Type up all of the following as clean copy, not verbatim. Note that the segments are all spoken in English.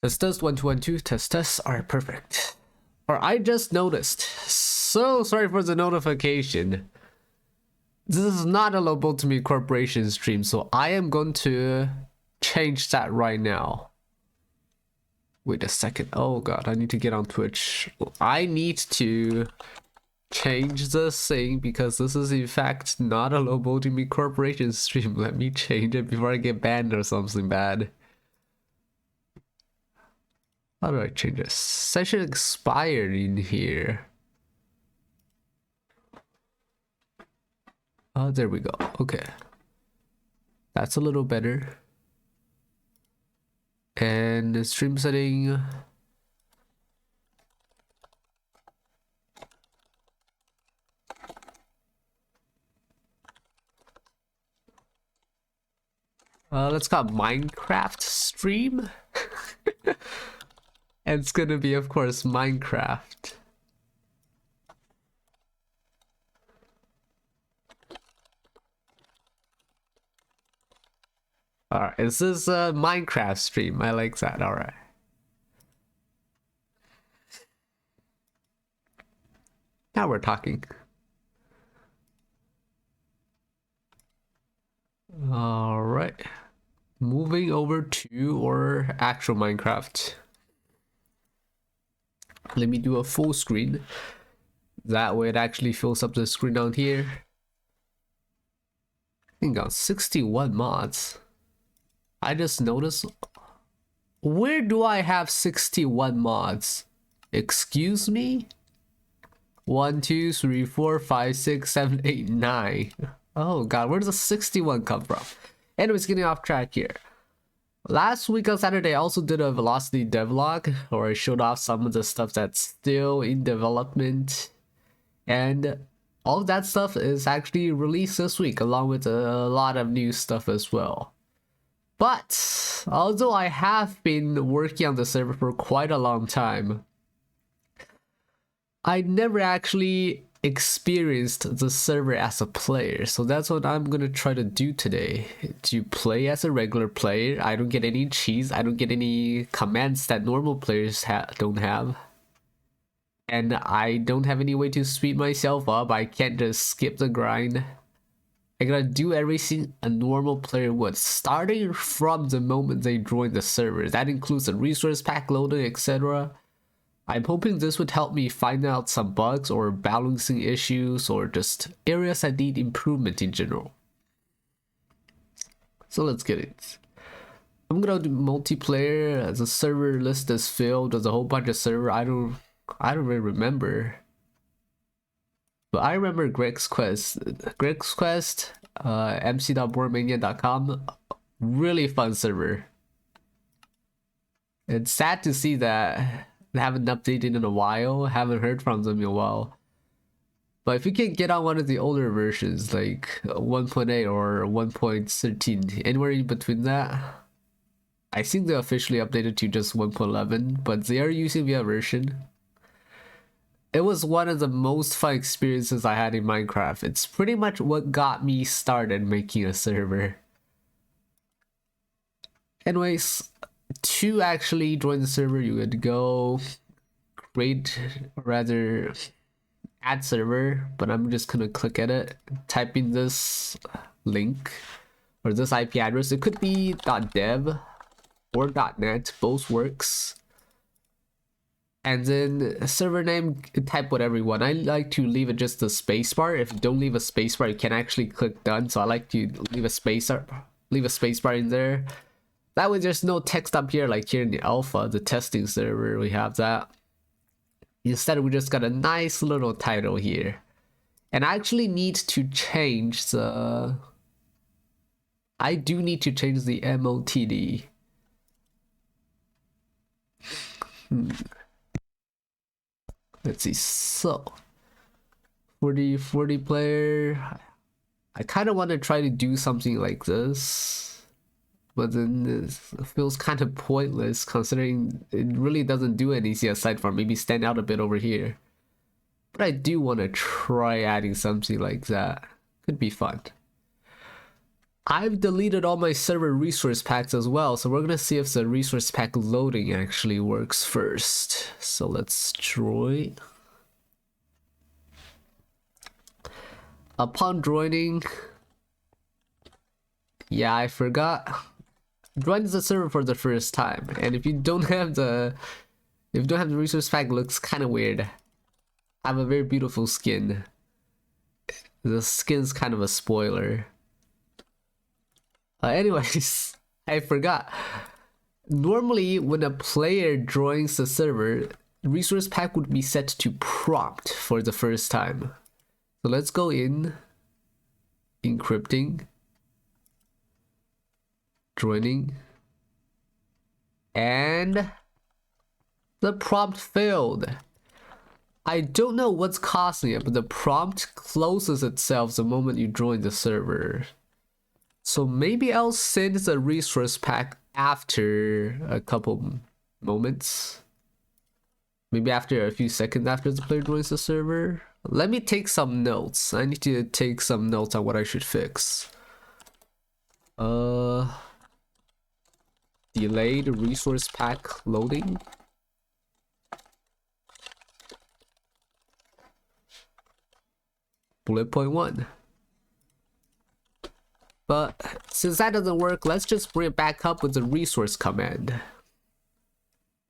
Test 1 2 1 2 test. Alright, perfect. Or I just noticed. So sorry for the notification. This is not a Lobotomy Corporation stream, so I am going to change that right now. Wait a second. Oh god, I need to get on Twitch. I need to change this thing because this is in fact not a Lobotomy Corporation stream. Let me change it before I get banned or something bad. How do I change this? Session expired in here. Oh, there we go. Okay. That's a little better. And the stream setting. Let's call it Minecraft stream. And it's gonna be, of course, Minecraft. Alright, this is a Minecraft stream. I like that. Alright. Now we're talking. Alright. Moving over to our actual Minecraft. Let me do a full screen. That way it actually fills up the screen down here. I think I got 61 mods. I just noticed. Where do I have 61 mods? Excuse me? 1 2 3 4 5 6 7 8 9. Oh god, where does the 61 come from? Anyways, getting off track here. Last week on Saturday, I also did a Velocity devlog where I showed off some of the stuff that's still in development. And all of that stuff is actually released this week, along with a lot of new stuff as well. But although I have been working on the server for quite a long time, I never actually experienced the server as a player. So that's what I'm gonna try to do today. To play as a regular player. I don't get any cheats. I don't get any commands that normal players don't have. And I don't have any way to speed myself up. I can't just skip the grind. I gotta do everything a normal player would, starting from the moment they join the server. That includes the resource pack loading, etc. I'm hoping this would help me find out some bugs or balancing issues or just areas that need improvement in general. So let's get it. I'm gonna do multiplayer. The server list is filled. There's a whole bunch of server. I don't really remember. But I remember Greg's Quest, mc.boardmania.com, really fun server. It's sad to see that they haven't updated in a while, haven't heard from them in a while. But if you can get on one of the older versions, like 1.8 or 1.13, anywhere in between that, I think they officially updated to just 1.11, but they are using the version. It was one of the most fun experiences I had in Minecraft. It's pretty much what got me started making a server. Anyways, to actually join the server, you would go create, or rather add server, but I'm just gonna click at it, type in this link or this IP address. It could be .dev or .net, both works. And then server name, type whatever you want. I like to leave it just a spacebar. If you don't leave a spacebar, you can actually click done. So I like to leave a spacebar in there. That way there's no text up here like here in the alpha, the testing server, we have that. Instead, we just got a nice little title here. And I actually need to change the... I do need to change the MOTD. Let's see, so for the player, I kind of want to try to do something like this, but then it feels kind of pointless considering it really doesn't do anything aside from maybe stand out a bit over here. But I do want to try adding something like that. Could be fun. I've deleted all my server resource packs as well, so we're gonna see if the resource pack loading actually works first. So let's join. Upon joining, yeah, I forgot. Join the server for the first time, and if you don't have the resource pack, it looks kind of weird. I have a very beautiful skin. The skin's kind of a spoiler. Anyways, I forgot. Normally, when a player joins the server, resource pack would be set to prompt for the first time. So let's go in, encrypting, joining, and the prompt failed. I don't know what's causing it, but the prompt closes itself the moment you join the server. So maybe I'll send the resource pack after a couple moments. Maybe after a few seconds after the player joins the server. Let me take some notes. I need to take some notes on what I should fix. Delayed resource pack loading. Bullet point 1. But since that doesn't work, let's just bring it back up with the resource command.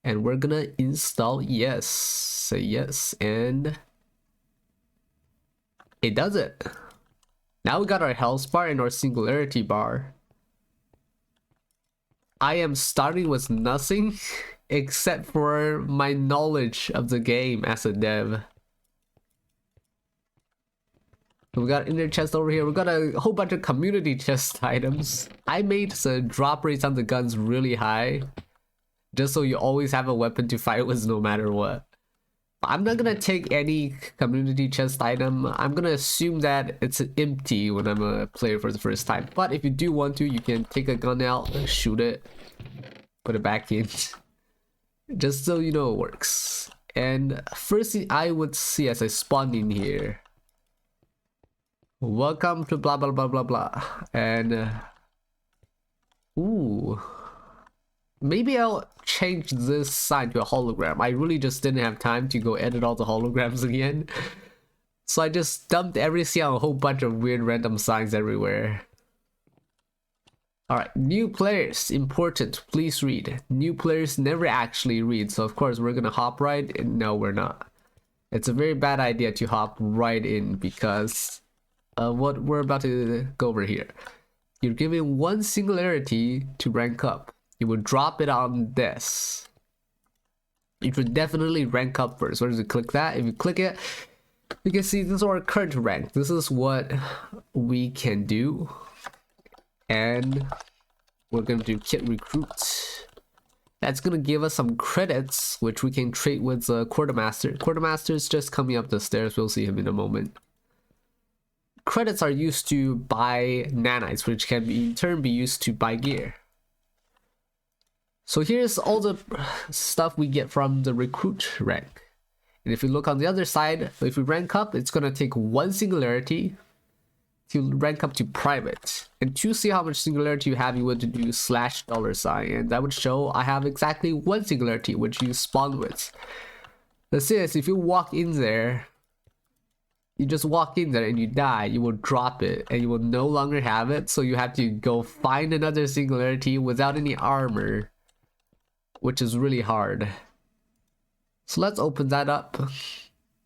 And we're gonna install yes. Say yes, and it does it. Now we got our health bar and our singularity bar. I am starting with nothing except for my knowledge of the game as a dev. We got inner chest over here. We got a whole bunch of community chest items. I made the drop rates on the guns really high, just so you always have a weapon to fight with no matter what. I'm not gonna take any community chest item. I'm gonna assume that it's empty when I'm a player for the first time. But if you do want to, you can take a gun out, shoot it, put it back in, just so you know it works. And first thing I would see as I spawn in here, welcome to blah blah blah blah blah, and ooh, maybe I'll change this sign to a hologram. I really just didn't have time to go edit all the holograms again, so I just dumped everything on a whole bunch of weird random signs everywhere. Alright, new players, important, please read. New players never actually read, so of course we're gonna hop right in. No, we're not. It's a very bad idea to hop right in because what we're about to go over here. You're given one singularity to rank up. You would drop it on this. You should definitely rank up first. Where does it click that? If you click it, you can see this is our current rank. This is what we can do. And we're gonna do kit recruit. That's gonna give us some credits, which we can trade with Quartermaster. Quartermaster is just coming up the stairs. We'll see him in a moment. Credits are used to buy nanites, which can in turn be used to buy gear. So here's all the stuff we get from the recruit rank. And if you look on the other side, if we rank up, it's gonna take one singularity to rank up to private. And to see how much singularity you have, you would do /$, and that would show I have exactly one singularity, which you spawn with. This is, if you walk in there, you just walk in there and you die, you will drop it and you will no longer have it, so you have to go find another singularity without any armor, which is really hard. So let's open that up.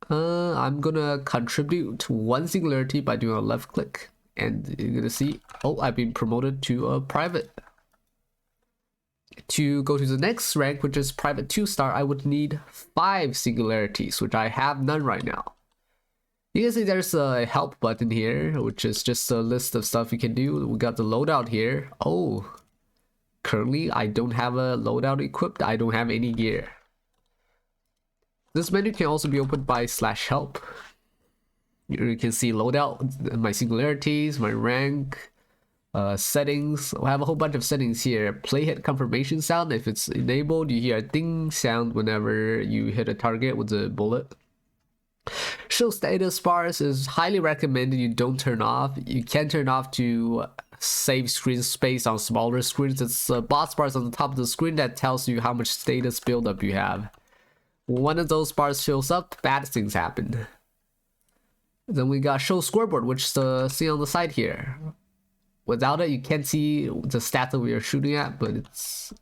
I'm gonna contribute one singularity by doing a left click, and you're gonna see, oh, I've been promoted to a private. To go to the next rank, which is private 2-star, I would need 5 singularities, which I have none right now. You can see there's a help button here, which is just a list of stuff you can do. We got the loadout here. Oh, currently I don't have a loadout equipped. I don't have any gear. This menu can also be opened by /help. You can see loadout, my singularities, my rank, settings. I have a whole bunch of settings here. Playhead confirmation sound. If it's enabled, you hear a ding sound whenever you hit a target with a bullet. Show status bars is highly recommended you don't turn off. You can turn off to save screen space on smaller screens. It's boss bars on the top of the screen that tells you how much status buildup you have. One of those bars fills up, bad things happen. Then we got show scoreboard, which is see on the side here. Without it, you can't see the stat that we are shooting at, but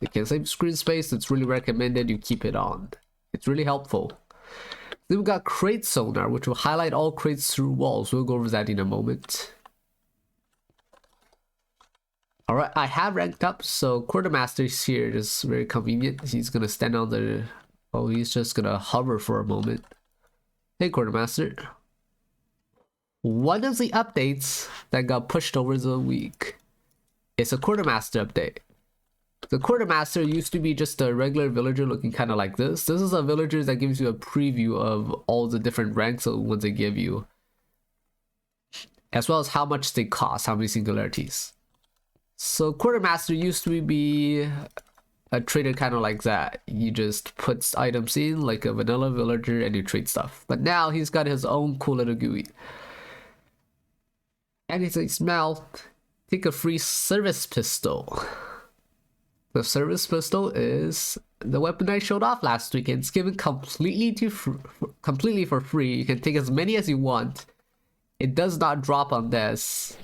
it can save screen space. It's really recommended you keep it on. It's really helpful. Then we got crate sonar, which will highlight all crates through walls. We'll go over that in a moment. Alright, I have ranked up, so Quartermaster is here. It's very convenient. He's gonna stand on the... Oh, he's just gonna hover for a moment. Hey, Quartermaster. One of the updates that got pushed over the week is a Quartermaster update. The Quartermaster used to be just a regular villager looking kind of like this. This is a villager that gives you a preview of all the different ranks of ones they give you, as well as how much they cost, how many singularities. So Quartermaster used to be a trader kind of like that. You just put items in like a vanilla villager and you trade stuff. But now he's got his own cool little GUI. Anything smell, take a free service pistol. The service pistol is the weapon I showed off last week, and it's given completely for free. You can take as many as you want. It does not drop on this.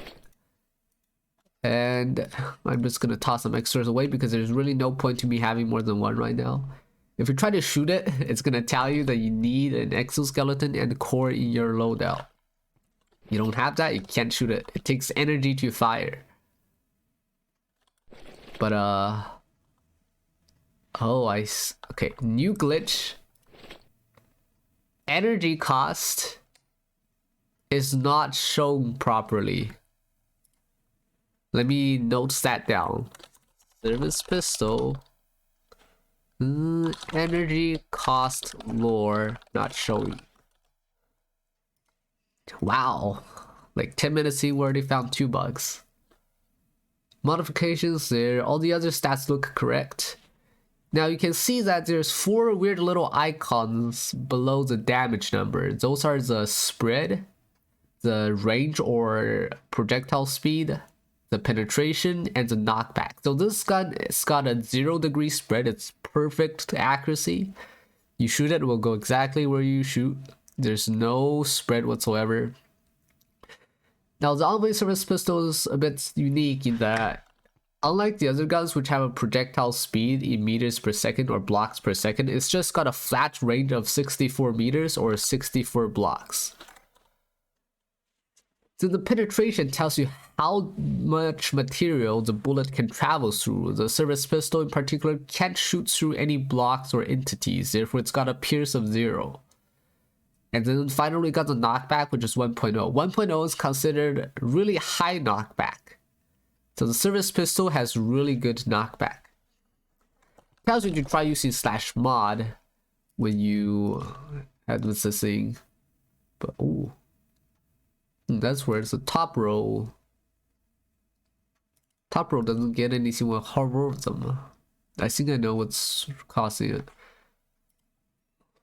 And I'm just gonna toss some extras away because there's really no point to me having more than one right now. If you try to shoot it, it's gonna tell you that you need an exoskeleton and core in your loadout. You don't have that, you can't shoot it. It takes energy to fire. But okay, new glitch. Energy cost is not shown properly. Let me note that down. Service pistol. Energy cost lore not showing. Wow, like 10 minutes in, we already found 2 bugs. Modifications there, all the other stats look correct. Now you can see that there's 4 weird little icons below the damage number. Those are the spread, the range or projectile speed, the penetration, and the knockback. So this gun, it's got a 0-degree spread. It's perfect accuracy. You shoot it will go exactly where you shoot. There's no spread whatsoever. Now the Envoy service pistol is a bit unique in that, unlike the other guns which have a projectile speed in meters per second or blocks per second, it's just got a flat range of 64 meters or 64 blocks. So the penetration tells you how much material the bullet can travel through. The service pistol in particular can't shoot through any blocks or entities, therefore it's got a pierce of 0. And then finally we got the knockback, which is 1.0. 1.0 is considered really high knockback. So the service pistol has really good knockback. Tells you to try using /mod when you have this thing. But ooh. That's where it's the top row. Top row doesn't get anything with heroism. I think I know what's causing it.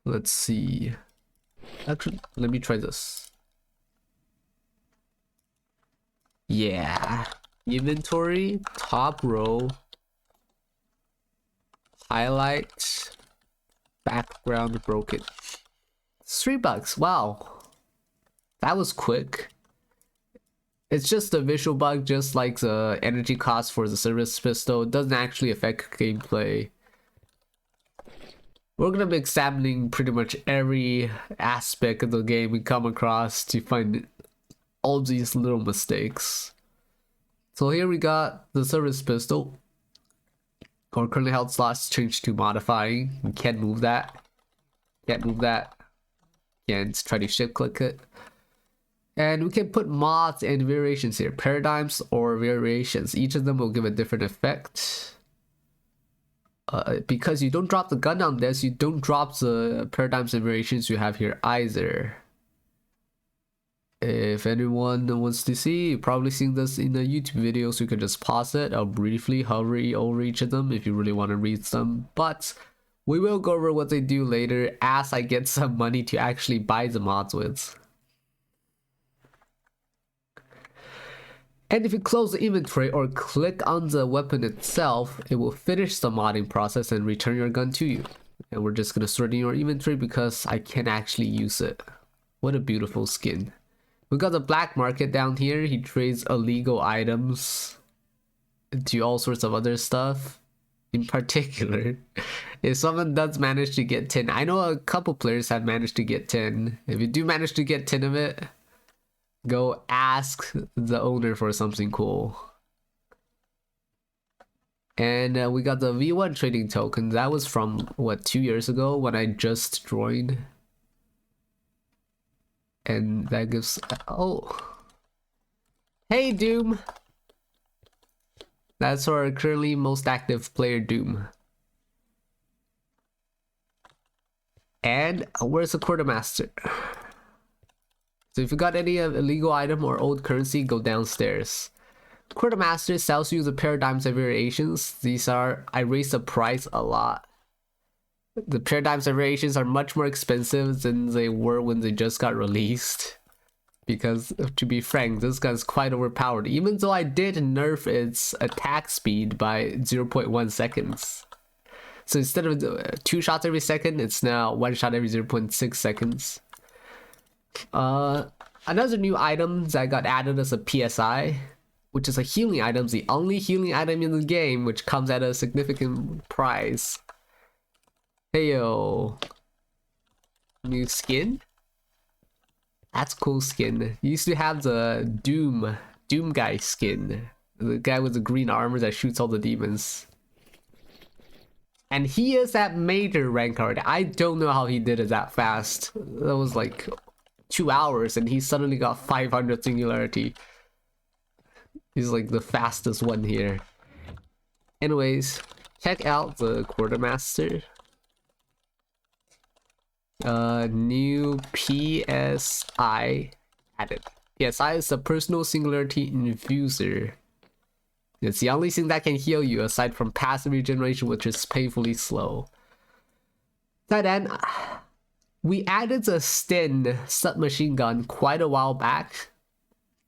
Let's see. Actually, let me try this. Yeah. Inventory, top row, highlight, background broken. $3. Wow. That was quick. It's just a visual bug, just like the energy cost for the service pistol. It doesn't actually affect gameplay. We're gonna be examining pretty much every aspect of the game we come across to find all these little mistakes. So here we got the service pistol. Our currently held slots changed to modifying. We can't move that. Can't move that. Can't try to shift click it. And we can put mods and variations here. Paradigms or variations. Each of them will give a different effect. Because you don't drop the gun on this, you don't drop the paradigms and variations you have here either. If anyone wants to see, you've probably seen this in a YouTube video, so you can just pause it. I'll briefly hover over each of them if you really want to read them. But we will go over what they do later as I get some money to actually buy the mods with. And if you close the inventory or click on the weapon itself, it will finish the modding process and return your gun to you. And we're just gonna sort in your inventory because I can actually use it. What a beautiful skin. We got the black market down here. He trades illegal items to all sorts of other stuff. In particular, if someone does manage to get 10, I know a couple players have managed to get 10. If you do manage to get 10 of it, go ask the owner for something cool. And we got the V1 trading token. That was from, what, 2 years ago when I just joined. And that gives... oh. Hey, Doom! That's our currently most active player, Doom. And where's the quartermaster? So if you got any illegal item or old currency, go downstairs. Quartermaster sells you the paradigms and variations. These are... I raised the price a lot. The paradigms and variations are much more expensive than they were when they just got released. Because, to be frank, this gun's quite overpowered. Even though I did nerf its attack speed by 0.1 seconds. So instead of 2 shots every second, it's now 1 shot every 0.6 seconds. Another new item that got added as a PSI, which is a healing item, the only healing item in the game, which comes at a significant price. Heyo. New skin? That's cool skin. You used to have the Doom guy skin. The guy with the green armor that shoots all the demons. And he is at major rank card. I don't know how he did it that fast. That was like 2 hours and he suddenly got 500 singularity. He's like the fastest one here. Anyways, check out the quartermaster. New PSI added. PSI is the personal singularity infuser. It's the only thing that can heal you aside from passive regeneration, which is painfully slow. Then we added the Sten submachine gun quite a while back,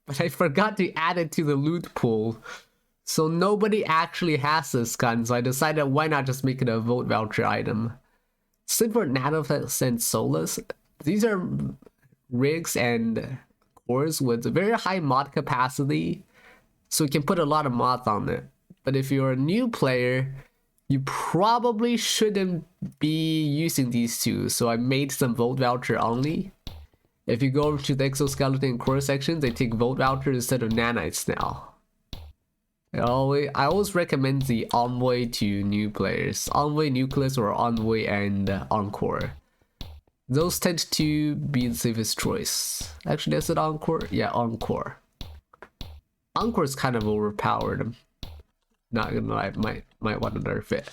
but I forgot to add it to the loot pool. So nobody actually has this gun, so I decided why not just make it a vote voucher item. Same for Nanoflex and Solus. These are rigs and cores with very high mod capacity, so you can put a lot of mods on it. But if you're a new player, you probably shouldn't be using these two, so I made some vote voucher only. If you go over to the exoskeleton and core section, they take vote voucher instead of nanites now. I always recommend the Envoy to new players. Envoy Nucleus or Envoy and Encore. Those tend to be the safest choice. Actually, is it Encore? Yeah, Encore. Encore is kind of overpowered. Not gonna lie, might want to nerf it.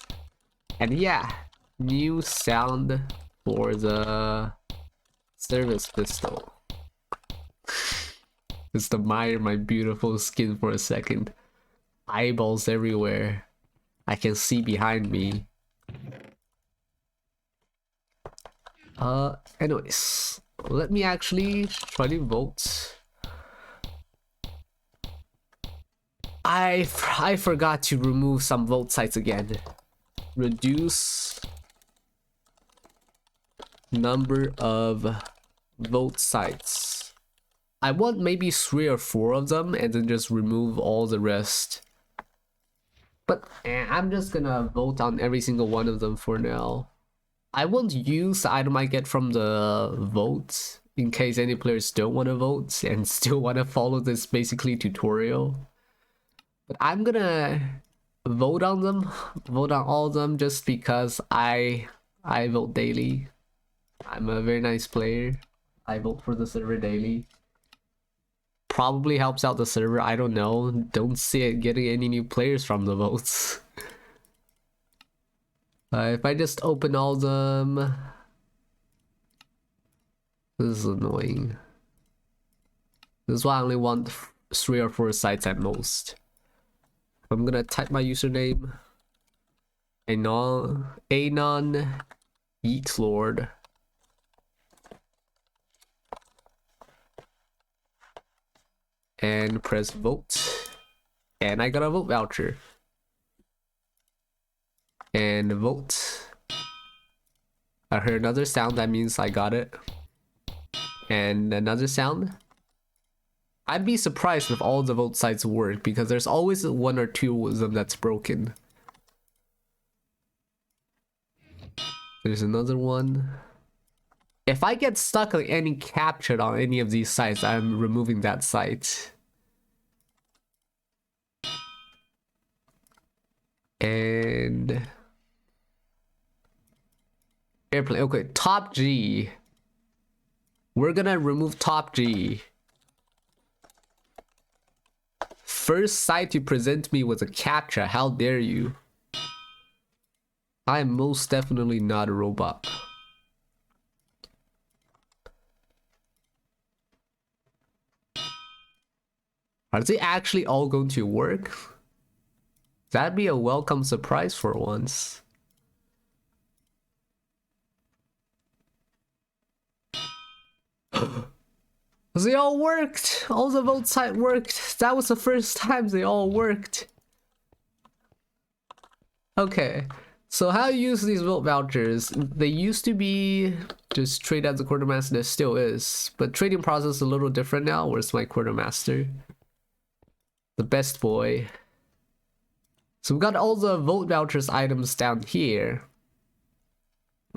And yeah, new sound for the service pistol. Just admire my beautiful skin for a second. Eyeballs everywhere. I can see behind me. Anyways, let me actually try to vote. I forgot to remove some vote sites again. Reduce number of vote sites. I want maybe 3 or 4 of them and then just remove all the rest. But I'm just gonna vote on every single one of them for now. I won't use the item I get from the votes in case any players don't want to vote and still want to follow this basically tutorial. But I'm gonna vote on them, vote on all of them just because I vote daily. I'm a very nice player. I vote for the server daily. Probably helps out the server, I don't know. Don't see it getting any new players from the votes. If I just open all them... This is annoying. This is why I only want 3 or 4 sites at most. I'm gonna type my username. Anon Yeetlord. And press vote. And I got a vote voucher. And vote. I heard another sound, that means I got it. And another sound. I'd be surprised if all the vote sites work, because there's always one or two of them that's broken. There's another one. If I get stuck on any captured on any of these sites, I'm removing that site. And airplane. Okay, top G. We're gonna remove top G. First site you present me with a captcha. How dare you? I am most definitely not a robot. Are they actually all going to work? That'd be a welcome surprise for once. They all worked! All the vote site worked! That was the first time they all worked! Okay, so how you use these vote vouchers? They used to be just trade as a quartermaster, there still is. But trading process is a little different now. Where's my quartermaster? The best boy. So we've got all the vote vouchers items down here.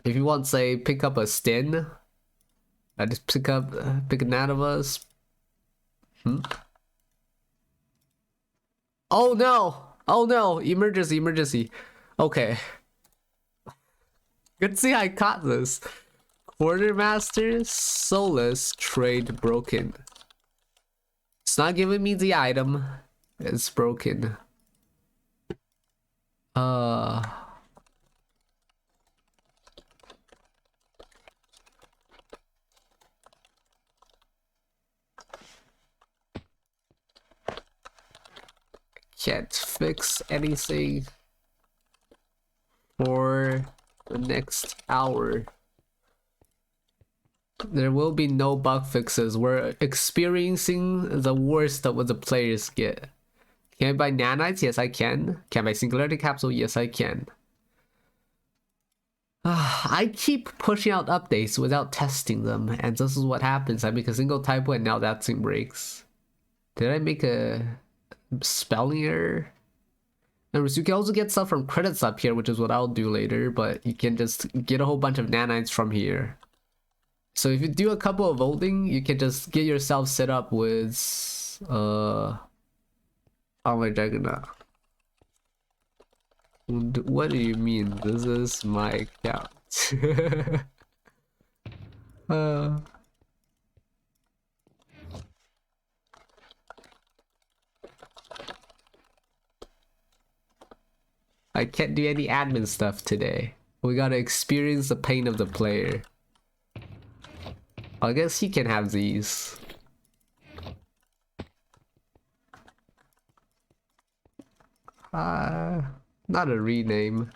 If you want, say, pick up a Sten, I just pick an out of us. Oh no! Oh no! Emergency, emergency. Okay. Good to see I caught this. Quartermaster, soulless, trade broken. It's not giving me the item. It's broken. Can't fix anything for the next hour. There will be no bug fixes. We're experiencing the worst of what the players get. Can I buy nanites? Yes, I can. Can I buy singularity capsule? Yes, I can. I keep pushing out updates without testing them, and this is what happens. I make a single typo and now that thing breaks. Did I make a spelling error? Anyways, you can also get stuff from credits up here, which is what I'll do later, but you can just get a whole bunch of nanites from here. So if you do a couple of voting, you can just get yourself set up with oh my Juggernaut. What do you mean? This is my account. I can't do any admin stuff today. We gotta experience the pain of the player. I guess he can have these. Not a rename.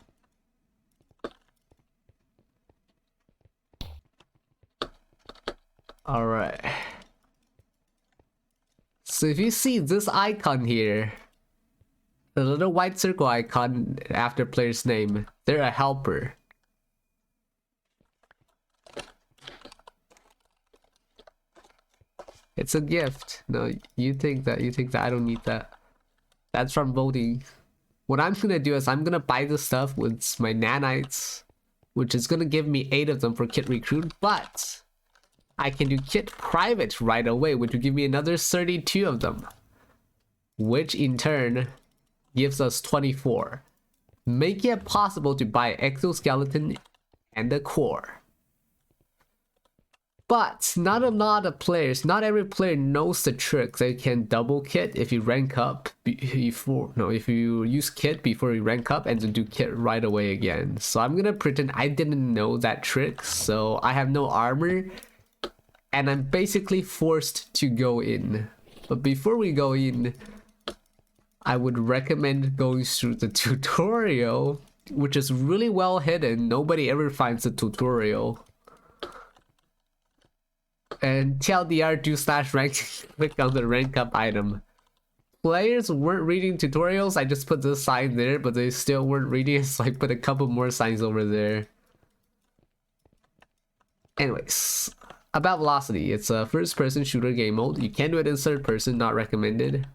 Alright. So if you see this icon here, the little white circle icon after player's name, they're a helper. It's a gift. No, you think that, I don't need that. That's from voting. What I'm gonna do is I'm gonna buy the stuff with my nanites, which is gonna give me 8 of them for kit recruit, but I can do kit private right away, which will give me another 32 of them, which in turn gives us 24, making it possible to buy exoskeleton and a core. But not a lot of players, not every player knows the trick. They can double kit if you rank up before, no, if you use kit before you rank up and then do kit right away again. So I'm gonna pretend I didn't know that trick, so I have no armor and I'm basically forced to go in. But before we go in, I would recommend going through the tutorial, which is really well hidden. Nobody ever finds the tutorial. And TLDR do/rank, click on the rank up item. players weren't reading tutorials, I just put this sign there, but they still weren't reading, so I put a couple more signs over there. Anyways, about Velocity, it's a first-person shooter game mode. You can do it in third person, not recommended.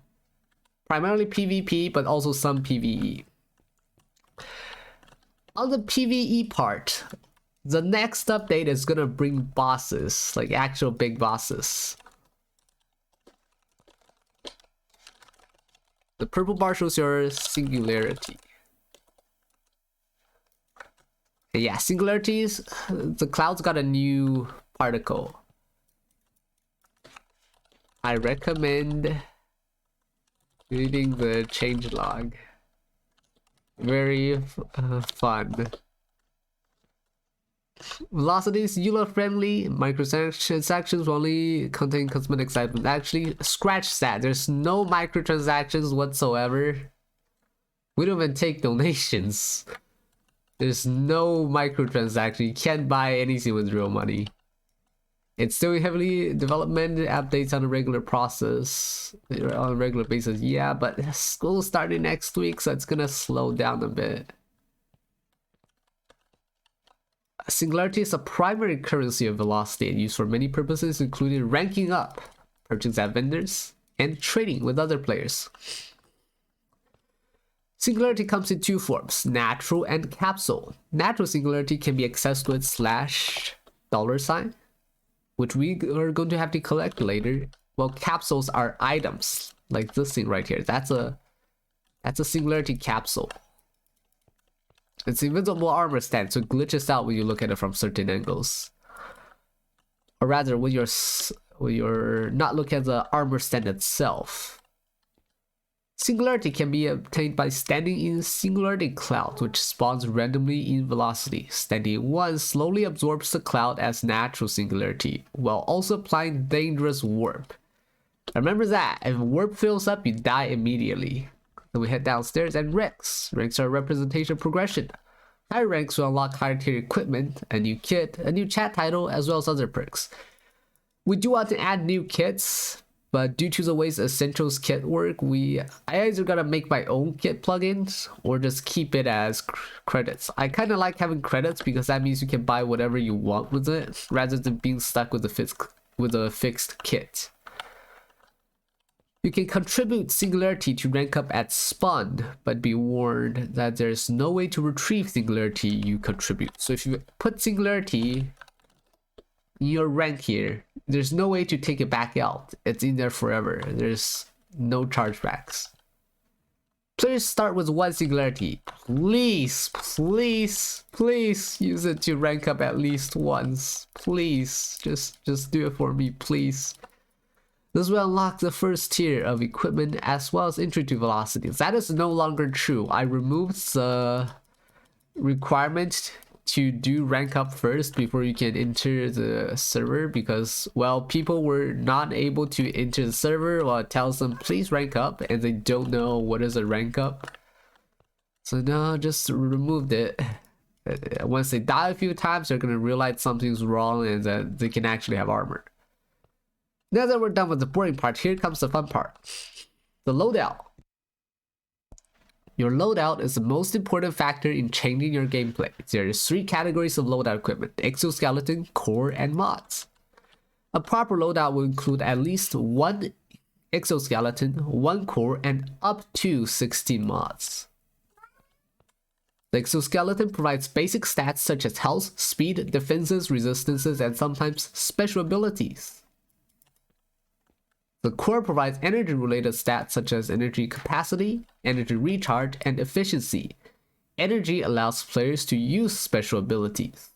Primarily PvP, but also some PvE. On the PvE part, the next update is gonna bring bosses, like actual big bosses. The purple bar shows your singularity. And yeah, singularities, the clouds got a new particle. I recommend reading the changelog. Very fun. Velocities, user-friendly. Microtransactions will only contain cosmetic items. Actually, scratch that. There's no microtransactions whatsoever. We don't even take donations. There's no microtransaction. You can't buy anything with real money. It's still heavily development, updates on a regular process, on a regular basis. Yeah, but school's starting next week, so it's gonna slow down a bit. Singularity is a primary currency of Velocity and used for many purposes, including ranking up, purchasing at vendors, and trading with other players. Singularity comes in two forms, natural and capsule. Natural singularity can be accessed with $, which we are going to have to collect later. Well, capsules are items, like this thing right here. That's a singularity capsule. It's invisible armor stand, so it glitches out when you look at it from certain angles. Or rather, when you're not looking at the armor stand itself. Singularity can be obtained by standing in Singularity Cloud, which spawns randomly in Velocity. Standing in one slowly absorbs the cloud as natural singularity, while also applying dangerous warp. Remember that, if warp fills up, you die immediately. Then we head downstairs and ranks. Ranks are a representation of progression. Higher ranks will unlock higher tier equipment, a new kit, a new chat title, as well as other perks. We do want to add new kits, but due to the ways Essentials kit work, I either gotta make my own kit plugins or just keep it as credits. I kind of like having credits because that means you can buy whatever you want with it, rather than being stuck with a fixed kit. You can contribute Singularity to rank up at spawn, but be warned that there's no way to retrieve Singularity you contribute. So if you put Singularity in your rank here, there's no way to take it back out. It's in there forever. There's no chargebacks. Players start with one Singularity. Please, please, please use it to rank up at least once. Please, just do it for me, please. This will unlock the first tier of equipment as well as entry to Velocity. That is no longer true. I removed the requirement to do rank up first before you can enter the server because, well, people were not able to enter the server while it tells them please rank up and they don't know what is a rank up. So no, just removed it. Once they die a few times, they're gonna realize something's wrong and that they can actually have armor. Now that we're done with the boring part, here comes the fun part. The loadout. Your loadout is the most important factor in changing your gameplay. There are 3 categories of loadout equipment: exoskeleton, core, and mods. A proper loadout will include at least 1 exoskeleton, 1 core, and up to 16 mods. The exoskeleton provides basic stats such as health, speed, defenses, resistances, and sometimes special abilities. The core provides energy-related stats such as energy capacity, energy recharge, and efficiency. Energy allows players to use special abilities.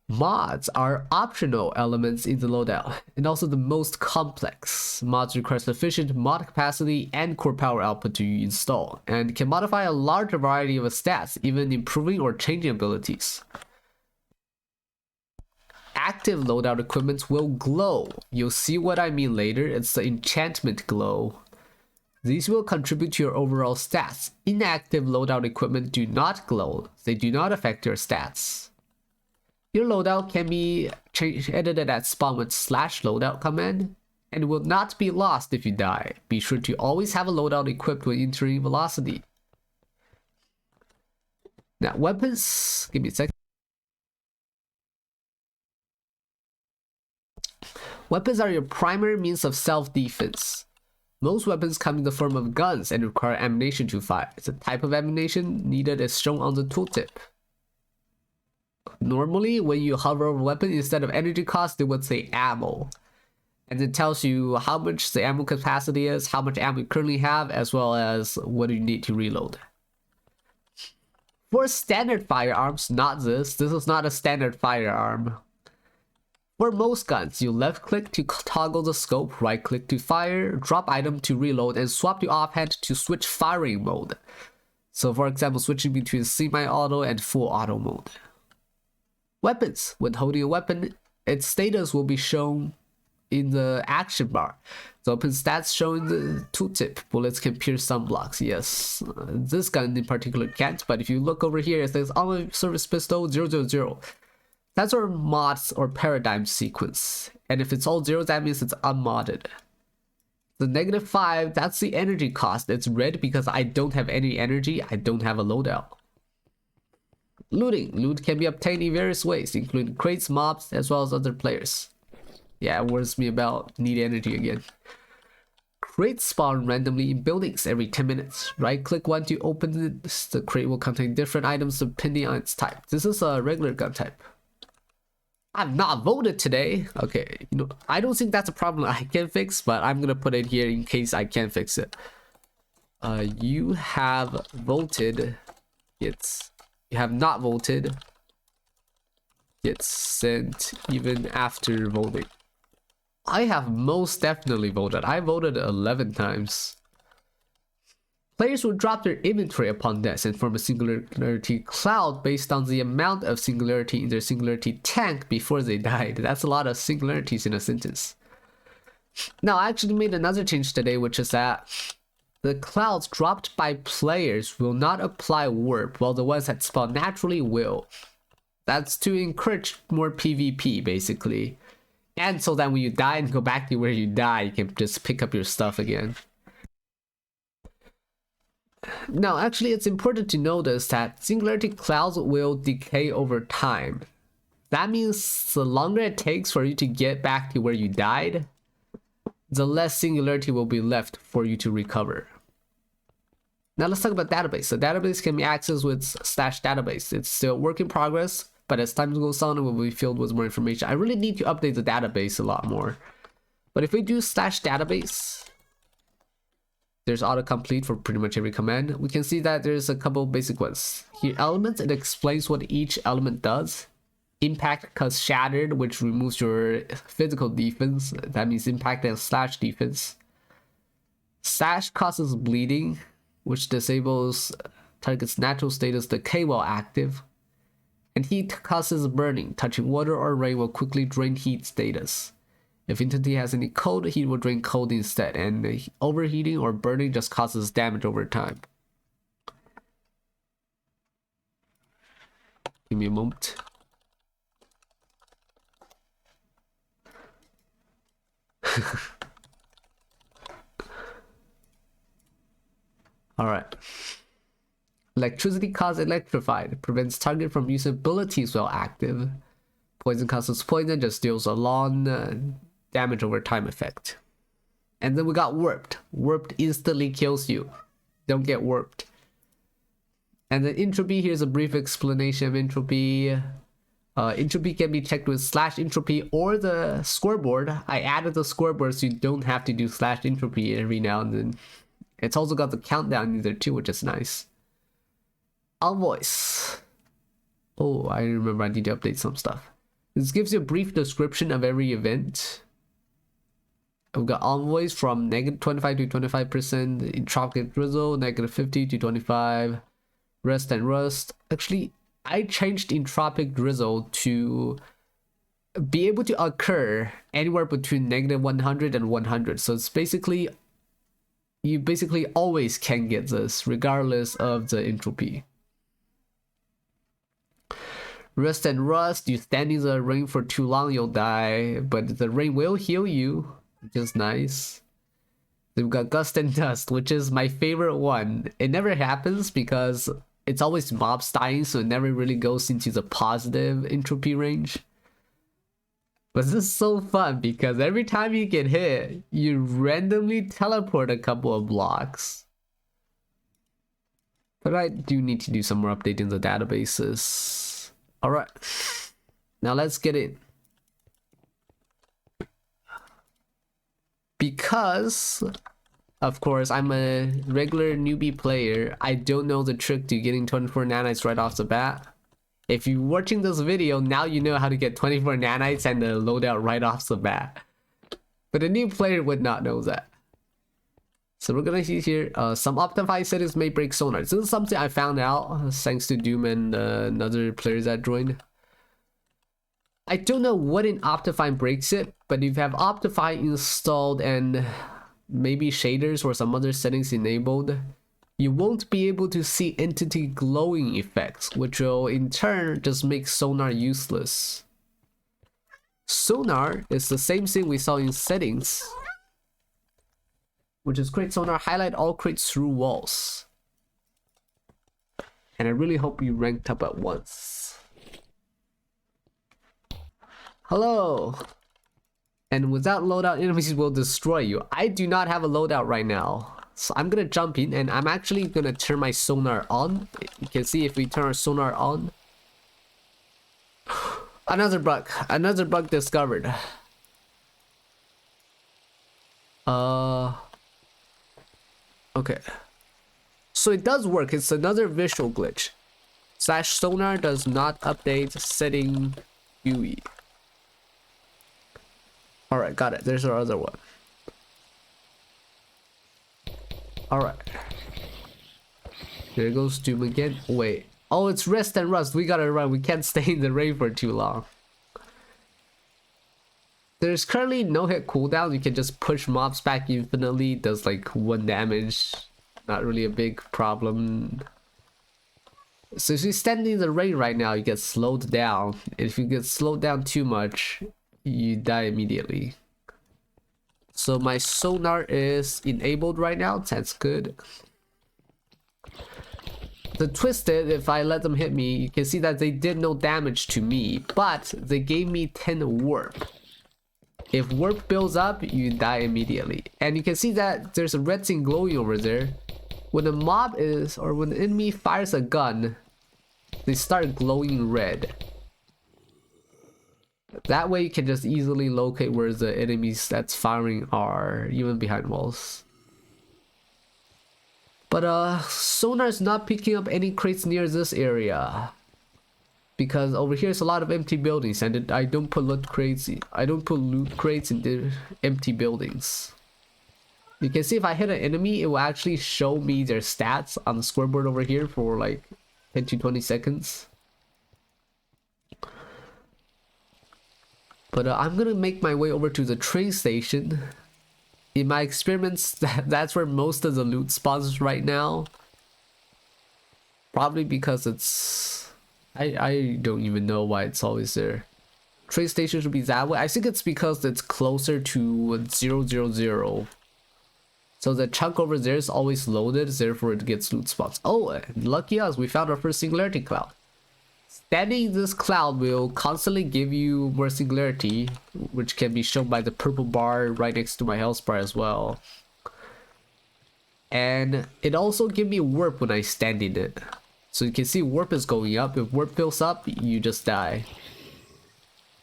Mods are optional elements in the loadout, and also the most complex. Mods require sufficient mod capacity and core power output to install, and can modify a larger variety of stats, even improving or changing abilities. Active loadout equipment will glow. You'll see what I mean later. It's the enchantment glow. These will contribute to your overall stats. Inactive loadout equipment do not glow. They do not affect your stats. Your loadout can be edited at spawn with /loadout command, and will not be lost if you die. Be sure to always have a loadout equipped when entering velocity. Now, weapons, give me a second. Weapons are your primary means of self-defense. Most weapons come in the form of guns and require ammunition to fire. The type of ammunition needed is shown on the tooltip. Normally, when you hover over a weapon, instead of energy cost, it would say ammo. And it tells you how much the ammo capacity is, how much ammo you currently have, as well as what you need to reload. For standard firearms, not this. This is not a standard firearm. For most guns, you left click to toggle the scope, right click to fire, drop item to reload, and swap to offhand to switch firing mode. So for example, switching between semi-auto and full auto mode. Weapons. When holding a weapon, its status will be shown in the action bar. The weapon stats shown in the tooltip. Bullets can pierce some blocks. Yes, this gun in particular can't, but if you look over here, it says on service pistol 000. That's our mods or paradigm sequence. And if it's all zeros, that means it's unmodded. The -5, that's the energy cost. It's red because I don't have any energy. I don't have a loadout. Looting. Loot can be obtained in various ways, including crates, mobs, as well as other players. Yeah, it worries me about need energy again. Crates spawn randomly in buildings every 10 minutes. Right click one to open it. The crate will contain different items depending on its type. This is a regular gun type. I've not voted today. Okay, I don't think that's a problem I can fix, but I'm gonna put it here in case I can fix it. You have voted. You have not voted. Gets sent even after voting. I have most definitely voted. I voted 11 times. Players will drop their inventory upon death and form a singularity cloud based on the amount of singularity in their singularity tank before they died. That's a lot of singularities in a sentence. Now, I actually made another change today, which is that the clouds dropped by players will not apply warp, while the ones that spawn naturally will. That's to encourage more PvP, basically. And so that when you die and go back to where you die, you can just pick up your stuff again. Now, actually, it's important to notice that singularity clouds will decay over time. That means the longer it takes for you to get back to where you died, the less singularity will be left for you to recover. Now let's talk about database. The database can be accessed with /database. It's still work in progress, but as time goes on, it will be filled with more information. I really need to update the database a lot more. But if we do /database, there's autocomplete for pretty much every command. We can see that there's a couple basic ones. Here, elements, it explains what each element does. Impact causes shattered, which removes your physical defense. That means impact and /defense. Slash causes bleeding, which disables target's natural status decay while active. And heat causes burning. Touching water or rain will quickly drain heat status. If entity has any cold, heat will drain cold instead, and overheating or burning just causes damage over time. Give me a moment. Alright. Electricity causes electrified. Prevents target from using abilities while active. Poison causes poison, just deals a long damage over time effect. And then we got warped. Warped instantly kills you. Don't get warped. And then entropy, here's a brief explanation of entropy. Entropy can be checked with /entropy or the scoreboard. I added the scoreboard so you don't have to do /entropy every now and then. It's also got the countdown in there too, which is nice. Envoys. Oh, I remember I need to update some stuff. This gives you a brief description of every event. We've got envoys from -25 to 25%, entropic drizzle, -50 to 25, rest and rust. Actually, I changed entropic drizzle to be able to occur anywhere between -100 and 100. So it's basically, you basically always can get this regardless of the entropy. Rest and rust, you stand in the rain for too long, you'll die, but the rain will heal you. which is nice. We've got Gust and Dust, which is my favorite one. It never happens because it's always mobs dying, so it never really goes into the positive entropy range. But this is so fun because every time you get hit, you randomly teleport a couple of blocks. But I do need to do some more updating the databases. Alright, now let's get it. Because, of course, I'm a regular newbie player, I don't know the trick to getting 24 nanites right off the bat. If you're watching this video, now you know how to get 24 nanites and the loadout right off the bat. But a new player would not know that. So we're gonna see here, some Optifine settings may break sonar. This is something I found out thanks to Doom and another players that joined. I don't know what in Optifine breaks it, but if you have Optifine installed and maybe shaders or some other settings enabled, you won't be able to see entity glowing effects, which will in turn just make sonar useless. Sonar is the same thing we saw in settings, which is create sonar, highlight all crates through walls. And I really hope you ranked up at once. Hello! And without loadout, enemies will destroy you. I do not have a loadout right now. So I'm gonna jump in and I'm actually gonna turn my sonar on. You can see if we turn our sonar on. Another bug discovered. Okay. So it does work, it's another visual glitch. / sonar does not update setting GUI. Alright, got it. There's our other one. Alright. There goes Doom again. Wait. Oh, it's Rest and Rust. We gotta run. We can't stay in the rain for too long. There's currently no hit cooldown. You can just push mobs back infinitely. Does like 1 damage. Not really a big problem. So if you stand in the rain right now, you get slowed down. If you get slowed down too much, you die immediately. So my sonar is enabled right now. That's good. The Twisted, if I let them hit me, you can see that they did no damage to me, but they gave me 10 warp. If warp builds up, you die immediately. And you can see that there's a red thing glowing over there. When a mob is, or when the enemy fires a gun, they start glowing red. That way you can just easily locate where the enemies that's firing are, even behind walls. But sonar is not picking up any crates near this area. Because over here is a lot of empty buildings and I don't put loot crates in the empty buildings. You can see if I hit an enemy, it will actually show me their stats on the scoreboard over here for like 10 to 20 seconds. But I'm gonna make my way over to the train station. In my experiments, that's where most of the loot spawns right now. Probably because it's... I don't even know why it's always there. Train station should be that way. I think it's because it's closer to 000. So the chunk over there is always loaded, therefore it gets loot spots. Oh, lucky us, we found our first singularity cloud. Standing in this cloud will constantly give you more singularity, which can be shown by the purple bar right next to my health bar as well. And it also gives me warp when I stand in it. So you can see warp is going up. If warp fills up, you just die.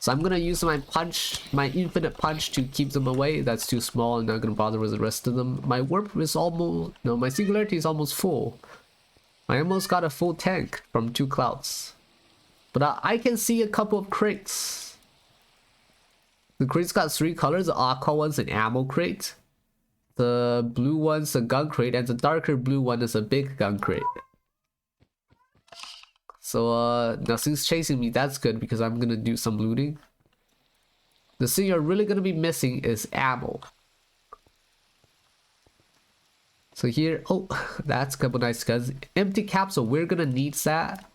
So I'm gonna use my punch, my infinite punch to keep them away. That's too small. I'm not gonna bother with the rest of them. My warp is almost, no, my singularity is almost full. I almost got a full tank from 2 clouds. But I can see a couple of crates. The crates got 3 colors. The aqua one's an ammo crate. The blue one's a gun crate. And the darker blue one is a big gun crate. So nothing's chasing me. That's good because I'm gonna do some looting. The thing you're really gonna be missing is ammo. So here, oh, that's a couple nice guns. Empty capsule, we're gonna need that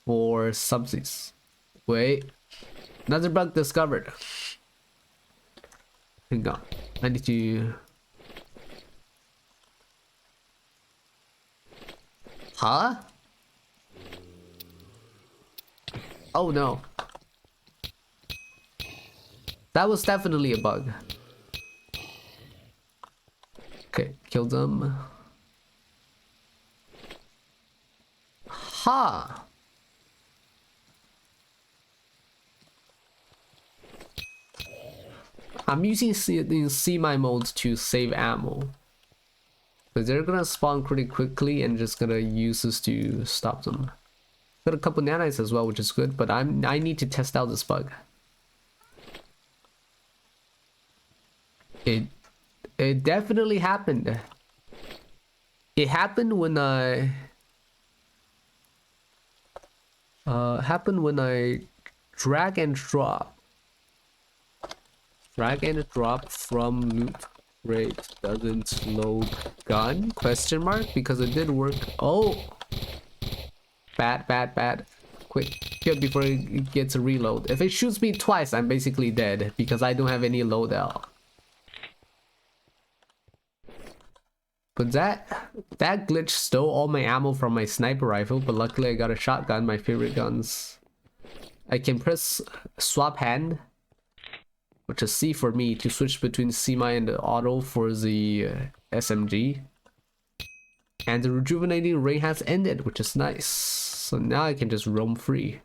for something. Wait, another bug discovered. Hang on. I need to... Huh? Oh no. That was definitely a bug. Okay, kill them. Ha! I'm using C-My mode to save ammo. Because they're gonna spawn pretty quickly and just gonna use this to stop them. Got a couple nanites as well, which is good, but I need to test out this bug. It definitely happened. It happened when I drag and drop from loot crate doesn't load gun question mark, because it did work. Oh, bad. Quick, kill before it gets a reload. If it shoots me twice, I'm basically dead because I don't have any loadout. But that glitch stole all my ammo from my sniper rifle, but luckily I got a shotgun, my favorite guns. I can press swap hand, which is C for me, to switch between C-My and the auto for the SMG. And the rejuvenating ray has ended, which is nice. So now I can just roam free.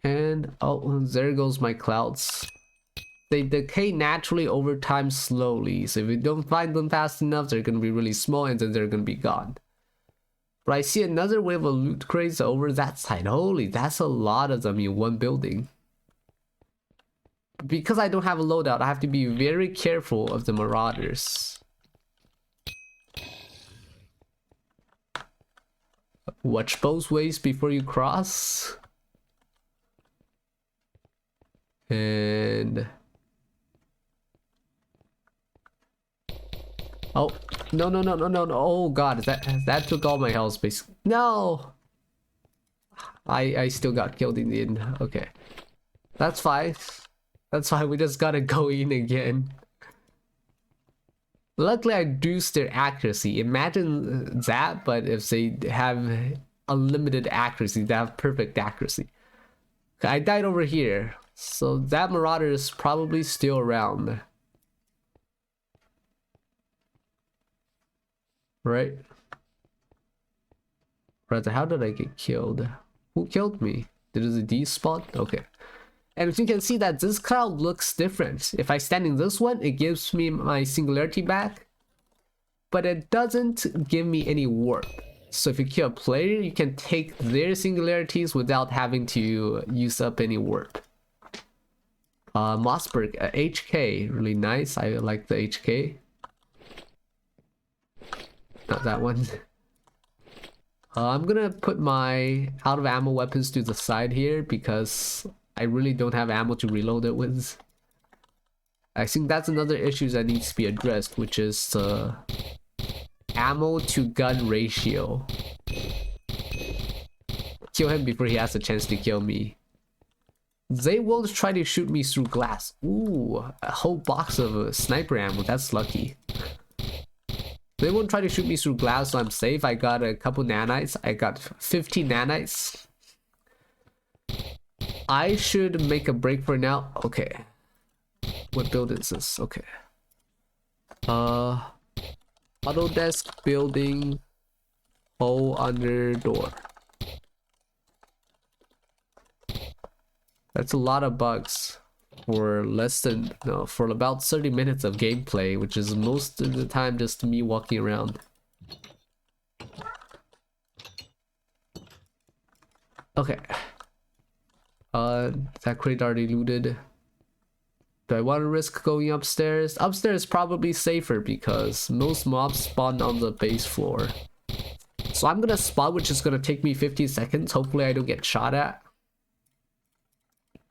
And oh, there goes my clouds. They decay naturally over time slowly, so if you don't find them fast enough, they're gonna be really small and then they're gonna be gone. But I see another wave of loot crates over that side. Holy, that's a lot of them in one building. Because I don't have a loadout, I have to be very careful of the marauders. Watch both ways before you cross. And... oh, no. Oh god, that took all my health basically. No! I still got killed in the end. Okay. That's fine. That's why we just gotta go in again. Luckily I reduced their accuracy. Imagine that, but if they have unlimited accuracy, they have perfect accuracy. I died over here, so that marauder is probably still around. Right? Rather, how did I get killed? Who killed me? Did it despawn? Okay. And if you can see that this cloud looks different. If I stand in this one, it gives me my singularity back, but it doesn't give me any warp. So if you kill a player, you can take their singularities without having to use up any warp. Mossberg, HK, really nice. I like the HK. Not that one. I'm gonna put my out of ammo weapons to the side here because I really don't have ammo to reload it with. I think that's another issue that needs to be addressed, which is the ammo to gun ratio. Kill him before he has a chance to kill me. They will try to shoot me through glass. Ooh, a whole box of sniper ammo, that's lucky. They won't try to shoot me through glass, so I'm safe. I got a couple nanites. I got 15 nanites. I should make a break for now. Okay. What build is this? Okay. Auto desk building. Hole under door. That's a lot of bugs for less than, no, for about 30 minutes of gameplay, which is most of the time just me walking around. Okay. That crate already looted. Do I want to risk going upstairs? Upstairs is probably safer because most mobs spawn on the base floor. So I'm gonna spot, which is gonna take me 15 seconds. Hopefully I don't get shot at.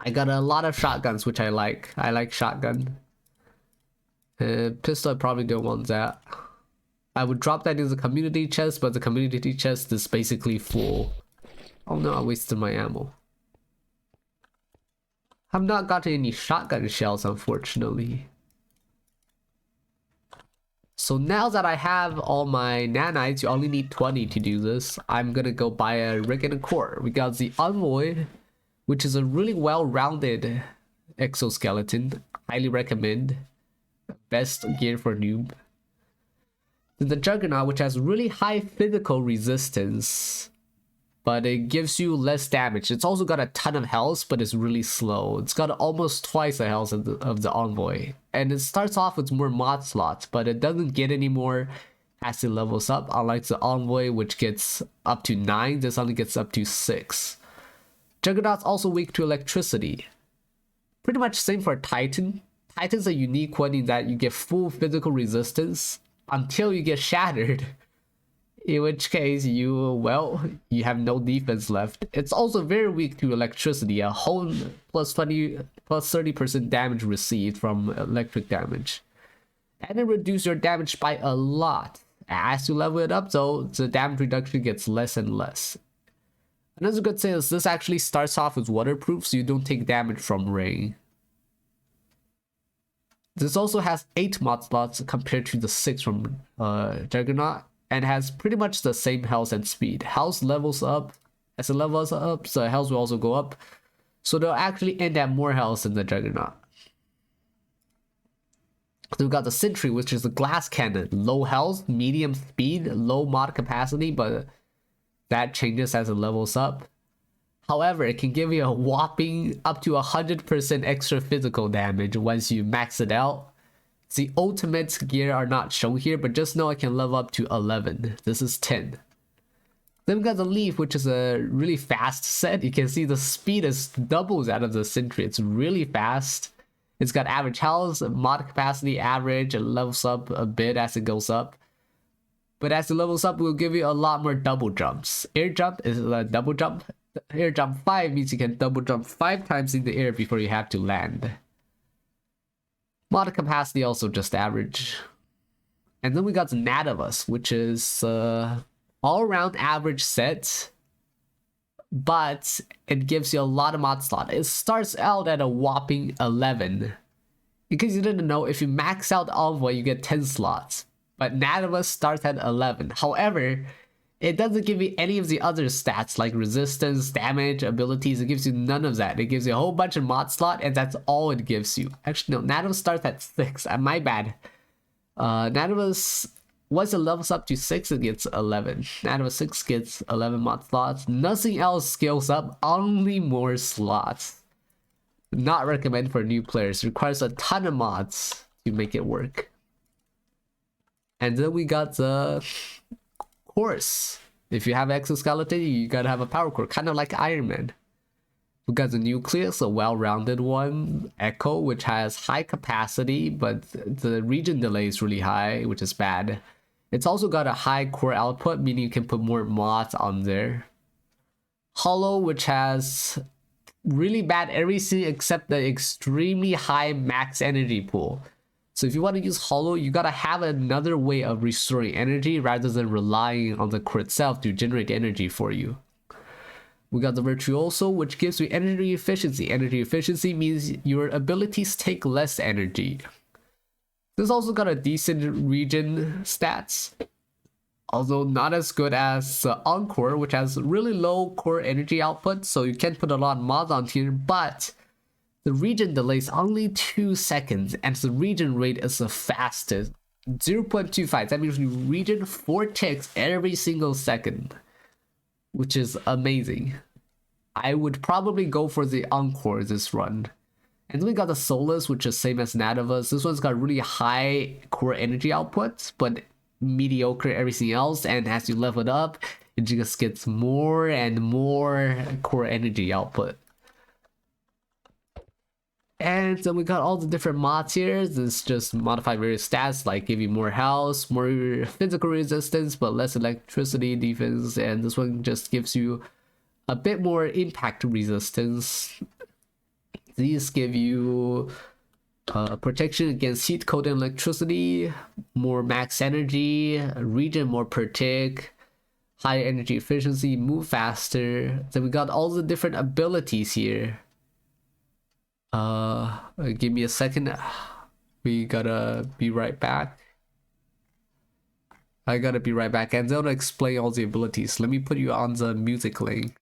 I got a lot of shotguns, which I like. I like shotgun. Pistol, I probably don't want that. I would drop that in the community chest, but the community chest is basically full. Oh no, I wasted my ammo. I've not gotten any shotgun shells, unfortunately. So now that I have all my nanites, you only need 20 to do this. I'm gonna go buy a rig and a core. We got the Envoy, which is a really well-rounded exoskeleton. Highly recommend. Best gear for noob. Then the Juggernaut, which has really high physical resistance, but it gives you less damage. It's also got a ton of health, but it's really slow. It's got almost twice the health of the Envoy. And it starts off with more mod slots, but it doesn't get any more as it levels up. Unlike the Envoy, which gets up to 9, this only gets up to 6. Juggernaut's also weak to electricity. Pretty much same for Titan. Titan's a unique one in that you get full physical resistance until you get shattered. In which case you have no defense left. It's also very weak to electricity, a whole plus 30% damage received from electric damage. And it reduces your damage by a lot. As you level it up though, the damage reduction gets less and less. Another good thing is this actually starts off with waterproof, so you don't take damage from rain. This also has 8 mod slots compared to the 6 from Juggernaut, and has pretty much the same health and speed. Health levels up. As it levels up, so health will also go up. So they'll actually end at more health than the Juggernaut. So we've got the Sentry, which is a glass cannon. Low health, medium speed, low mod capacity, but that changes as it levels up. However, it can give you a whopping up to 100% extra physical damage once you max it out. The ultimates gear are not shown here, but just know I can level up to 11. This is 10. Then we got the Leaf, which is a really fast set. You can see the speed is doubles out of the Sentry. It's really fast. It's got average health, mod capacity average. It levels up a bit as it goes up. But as it levels up, it will give you a lot more double jumps. Air jump is a double jump. Air jump 5 means you can double jump 5 times in the air before you have to land. Mod capacity also just average. And then we got the Nativus, which is all-around average set, but it gives you a lot of mod slot. It starts out at a whopping 11. In case you didn't know, if you max out Envoy, you get 10 slots, but Nativus starts at 11. However, it doesn't give you any of the other stats like resistance, damage, abilities. It gives you none of that. It gives you a whole bunch of mod slot, and that's all it gives you. Actually, no, Nativus starts at 6. My bad. Nativus, once it levels up to 6, it gets 11. Nativus 6 gets 11 mod slots. Nothing else scales up, only more slots. Not recommended for new players. Requires a ton of mods to make it work. And then we got the Course. If you have exoskeleton, you gotta have a power core, kind of like Iron Man. We got the Nucleus, a well-rounded one. Echo, which has high capacity, but the region delay is really high, which is bad. It's also got a high core output, meaning you can put more mods on there. Hollow, which has really bad everything except the extremely high max energy pool. So if you want to use Hollow, you gotta have another way of restoring energy rather than relying on the core itself to generate energy for you. We got the Virtuoso, which gives you energy efficiency. Energy efficiency means your abilities take less energy. This also got a decent region stats, although not as good as Encore, which has really low core energy output, so you can't put a lot of mods on here, but the region delay is only 2 seconds, and the region rate is the fastest, 0.25. That means you region 4 ticks every single second, which is amazing. I would probably go for the Encore this run. And then we got the Solus, which is same as Nativus. This one's got really high core energy output, but mediocre everything else. And as you level it up, it just gets more and more core energy output. And then we got all the different mods here. This just modify various stats, like give you more health, more physical resistance, but less electricity defense. And this one just gives you a bit more impact resistance. These give you protection against heat, cold, and electricity, more max energy, regen more per tick, higher energy efficiency, move faster. Then we got all the different abilities here. Give me a second. We gotta be right back. I gotta be right back, and they'll explain all the abilities. Let me put you on the music link.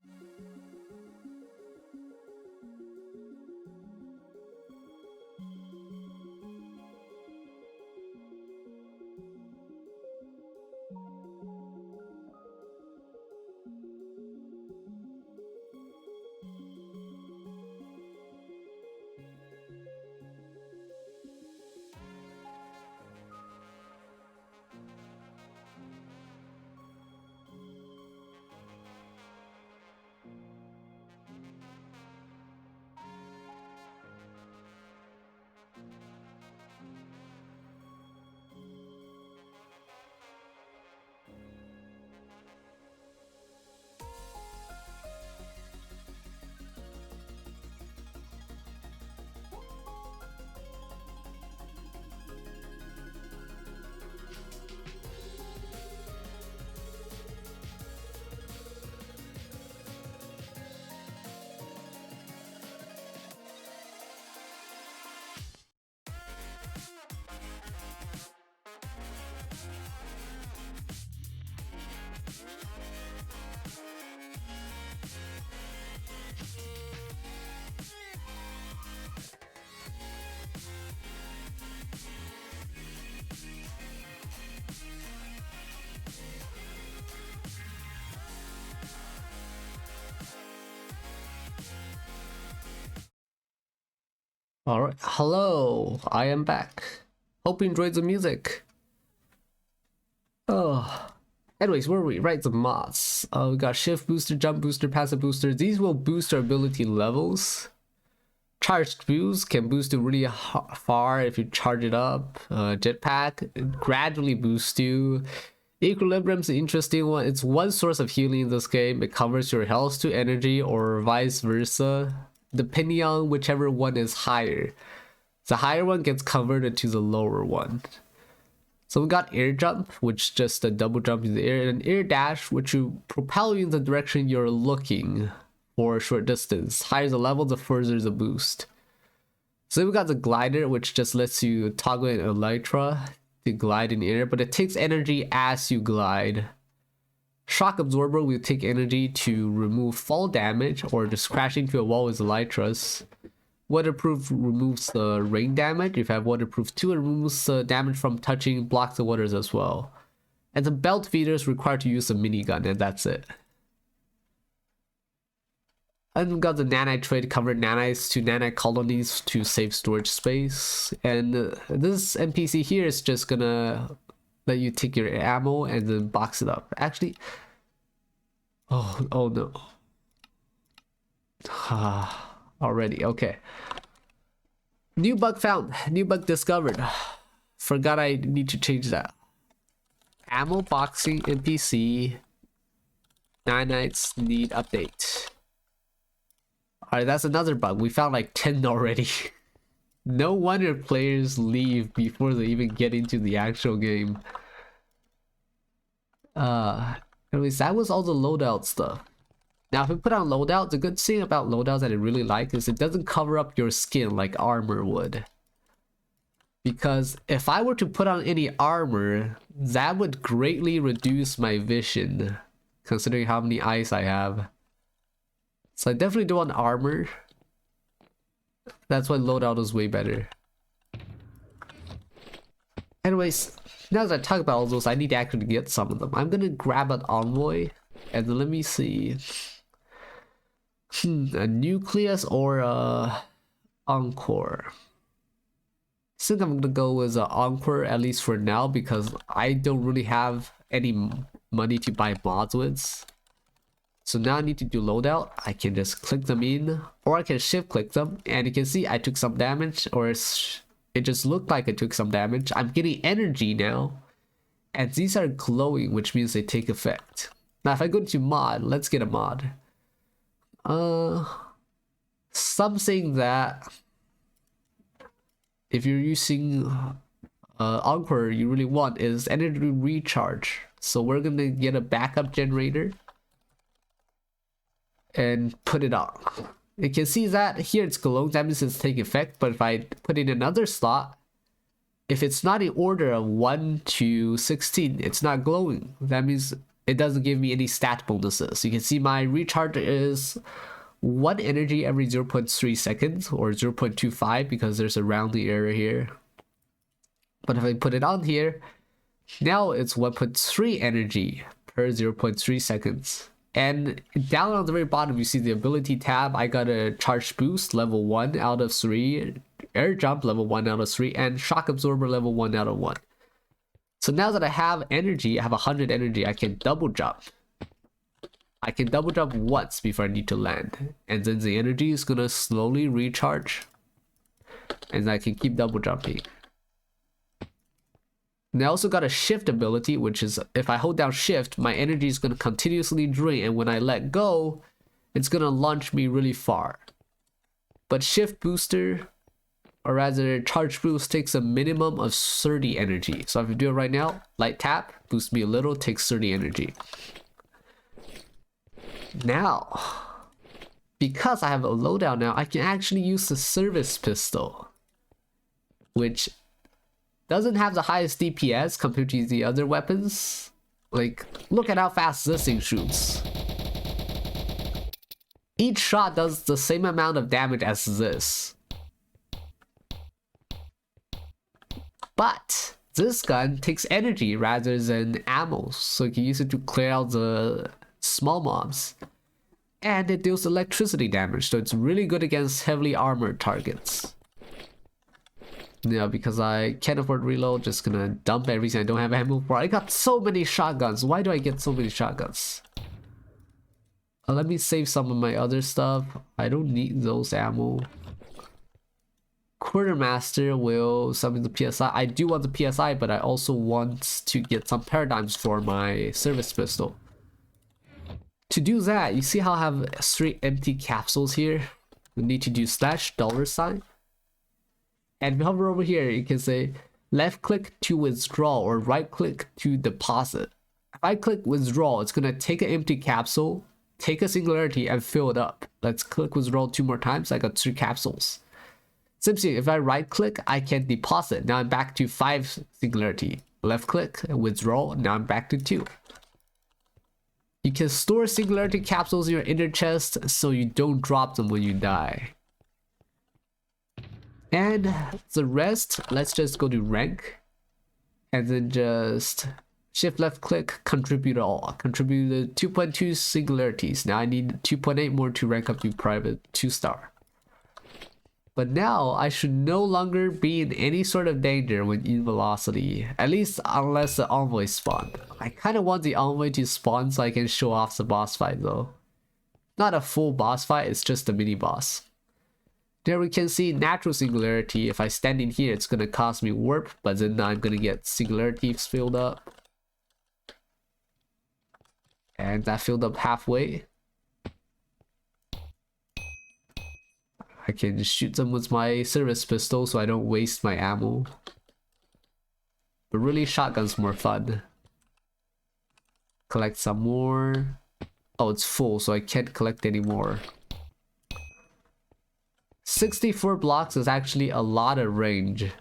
Alright, hello, I am back. Hope you enjoyed the music. Oh, anyways, where are we? Right, the mods. We got shift booster, jump booster, passive booster. These will boost our ability levels. Charged boost can boost you really far if you charge it up. Jetpack gradually boosts you. Equilibrium's an interesting one. It's one source of healing in this game. It covers your health to energy or vice versa, depending on whichever one is higher. The higher one gets converted to the lower one. So we got air jump, which just a double jump in the air, and air dash, which will propel you in the direction you're looking for a short distance. Higher the level, the further the boost. So we got the glider, which just lets you toggle an elytra to glide in air, but it takes energy as you glide. Shock absorber will take energy to remove fall damage or just crashing to a wall with elytras. Waterproof removes the rain damage. If you have waterproof 2, it removes damage from touching blocks of waters as well. And the belt feeder is required to use a minigun, and that's it. And we got the nanite trade, convert nanites to nanite colonies to save storage space. And this NPC here is just gonna let you take your ammo and then box it up. Actually, oh no. Already, okay. New bug found, new bug discovered. Forgot I need to change that. Ammo boxing NPC. Nanites need update. Alright, that's another bug. We found like 10 already. No wonder players leave before they even get into the actual game. Anyways, that was all the loadout stuff. Now, if we put on loadout, the good thing about loadout that I really like is it doesn't cover up your skin like armor would. Because if I were to put on any armor, that would greatly reduce my vision, considering how many eyes I have. So I definitely don't want armor. That's why loadout is way better. Anyways, now that I talk about all those, I need to actually get some of them. I'm gonna grab an envoy, and then let me see. A nucleus or a encore. I think I'm gonna go with an encore, at least for now, because I don't really have any money to buy mods with. So now I need to do loadout. I can just click them in, or I can shift click them, and you can see I took some damage, or it just looked like I took some damage. I'm getting energy now, and these are glowing, which means they take effect. Now if I go to mod, let's get a mod. Something that if you're using Encore, you really want is energy recharge. So we're gonna get a backup generator and put it on. You can see that here it's glowing, that means it's taking effect. But if I put in another slot, if it's not in order of 1 to 16, it's not glowing. That means it doesn't give me any stat bonuses. You can see my recharge is 1 energy every 0.3 seconds or 0.25 because there's a rounding error here. But if I put it on here, now it's 1.3 energy per 0.3 seconds. And down on the very bottom, you see the ability tab. I got a charge boost level 1 out of 3, air jump level 1 out of 3, and shock absorber level 1 out of 1. So now that I have energy, I have 100 energy, I can double jump. I can double jump once before I need to land. And then the energy is gonna slowly recharge. And I can keep double jumping. And I also got a shift ability, which is if I hold down shift, my energy is going to continuously drain, and when I let go, it's going to launch me really far. But shift booster, or rather charge boost, takes a minimum of 30 energy. So if you do it right now, light tap, boost me a little, takes 30 energy. Now, because I have a loadout now, I can actually use the service pistol, which doesn't have the highest DPS compared to the other weapons. Like, look at how fast this thing shoots. Each shot does the same amount of damage as this. But this gun takes energy rather than ammo, so you can use it to clear out the small mobs. And it deals electricity damage, so it's really good against heavily armored targets. Yeah, because I can't afford reload, just gonna dump everything I don't have ammo for. I got so many shotguns. Why do I get so many shotguns? Let me save some of my other stuff. I don't need those ammo. Quartermaster will summon the PSI. I do want the PSI, but I also want to get some paradigms for my service pistol. To do that, you see how I have 3 empty capsules here? We need to do /$. And if you hover over here, you can say left click to withdraw or right click to deposit. If I click withdraw, it's gonna take an empty capsule, take a singularity, and fill it up. Let's click withdraw 2 more times. I got 3 capsules. Simply, if I right click, I can deposit. Now I'm back to 5 singularity. Left click, withdraw, now I'm back to 2. You can store singularity capsules in your inner chest so you don't drop them when you die. And the rest, let's just go to rank and then just shift left click, contribute all. Contributed 2.2 singularities. Now I need 2.8 more to rank up to private 2-star. But now I should no longer be in any sort of danger when in velocity, at least unless the envoy spawned. I kind of want the envoy to spawn so I can show off the boss fight though. Not a full boss fight, it's just a mini boss. There we can see natural singularity. If I stand in here, it's gonna cost me warp, but then I'm gonna get singularities filled up. And that filled up halfway. I can shoot them with my service pistol so I don't waste my ammo. But really, shotgun's more fun. Collect some more. Oh, it's full, so I can't collect any more. 64 blocks is actually a lot of range.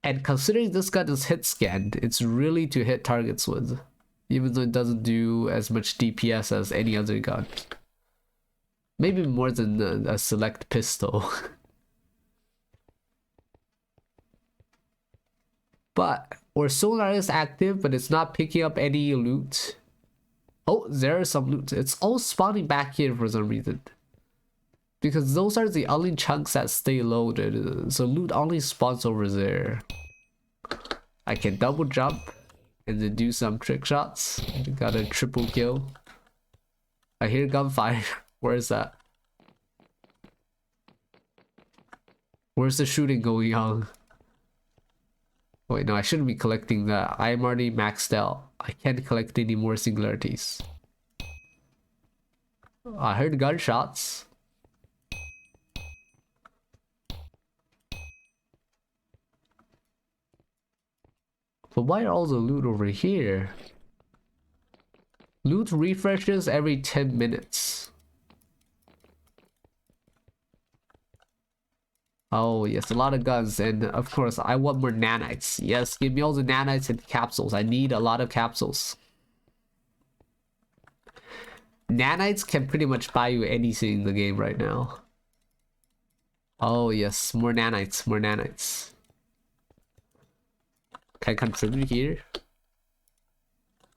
And considering this gun is hit scanned, it's really to hit targets with. Even though it doesn't do as much DPS as any other gun. Maybe more than a select pistol. But our sonar is active, but it's not picking up any loot. Oh, there is some loot. It's all spawning back here for some reason. Because those are the only chunks that stay loaded. So loot only spawns over there. I can double jump and then do some trick shots. Got a triple kill. I hear gunfire. Where is that? Where's the shooting going on? Wait, no, I shouldn't be collecting that. I'm already maxed out. I can't collect any more singularities. I heard gunshots. But why are all the loot over here? Loot refreshes every 10 minutes. Oh yes, a lot of guns, and of course I want more nanites. Yes, give me all the nanites and capsules. I need a lot of capsules. Nanites can pretty much buy you anything in the game right now. Oh yes, more nanites, more nanites. Can I contribute here?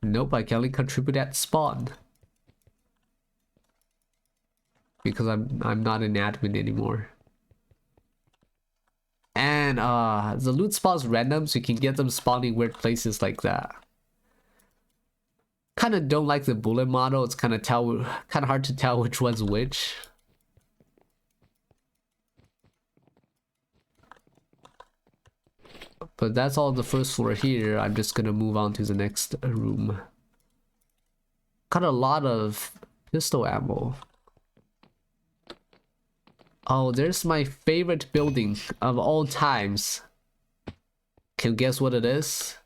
Nope, I can only contribute at spawn. Because I'm not an admin anymore. And the loot spawns random, so you can get them spawning weird places like that. Kind of don't like the bullet model. It's kind of hard to tell which one's which. But that's all the first floor here. I'm just gonna move on to the next room. Got a lot of pistol ammo. Oh, there's my favorite building of all times. Can you guess what it is?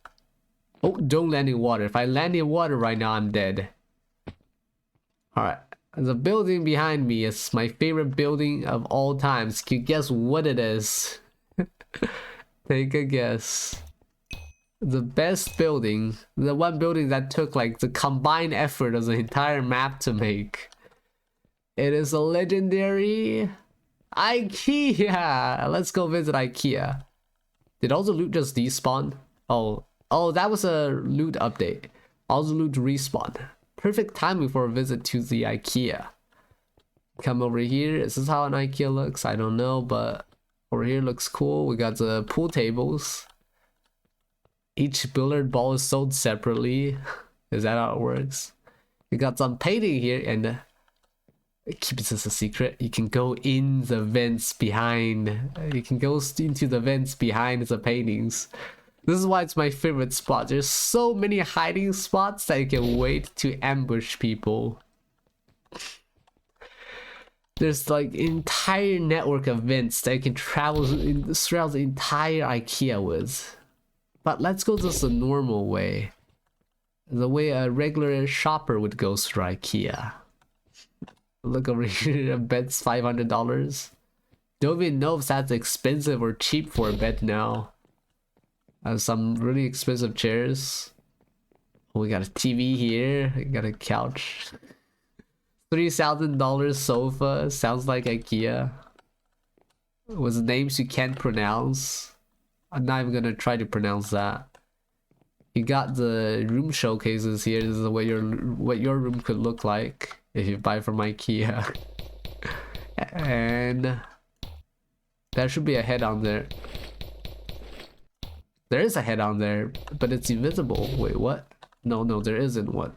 Oh, don't land in water. If I land in water right now, I'm dead. Alright. The building behind me is my favorite building of all times. Can you guess what it is? Take a guess. The best building. The one building that took like the combined effort of the entire map to make. It is a legendary IKEA. Let's go visit IKEA. Did all the loot just despawn? Oh, that was a loot update. All the loot respawn. Perfect timing for a visit to the IKEA. Come over here. Is this how an IKEA looks? I don't know, but over here looks cool. We got the pool tables. Each billiard ball is sold separately. Is that how it works? We got some painting here, and keep this as a secret. You can go in the vents behind. You can go into the vents behind the paintings. This is why it's my favorite spot. There's so many hiding spots that you can wait to ambush people. There's like entire network of vents that you can travel throughout the entire IKEA with. But let's go just the normal way. The way a regular shopper would go through IKEA. Look over here, a bed's $500. Don't even know if that's expensive or cheap for a bed now. Some really expensive chairs. Oh, we got a TV here. We got a couch. $3,000 sofa. Sounds like IKEA. With names you can't pronounce. I'm not even gonna try to pronounce that. You got the room showcases here. This is what your room could look like if you buy from IKEA. And there should be a head on there. There is a head on there, but it's invisible. Wait, what? No, there isn't one.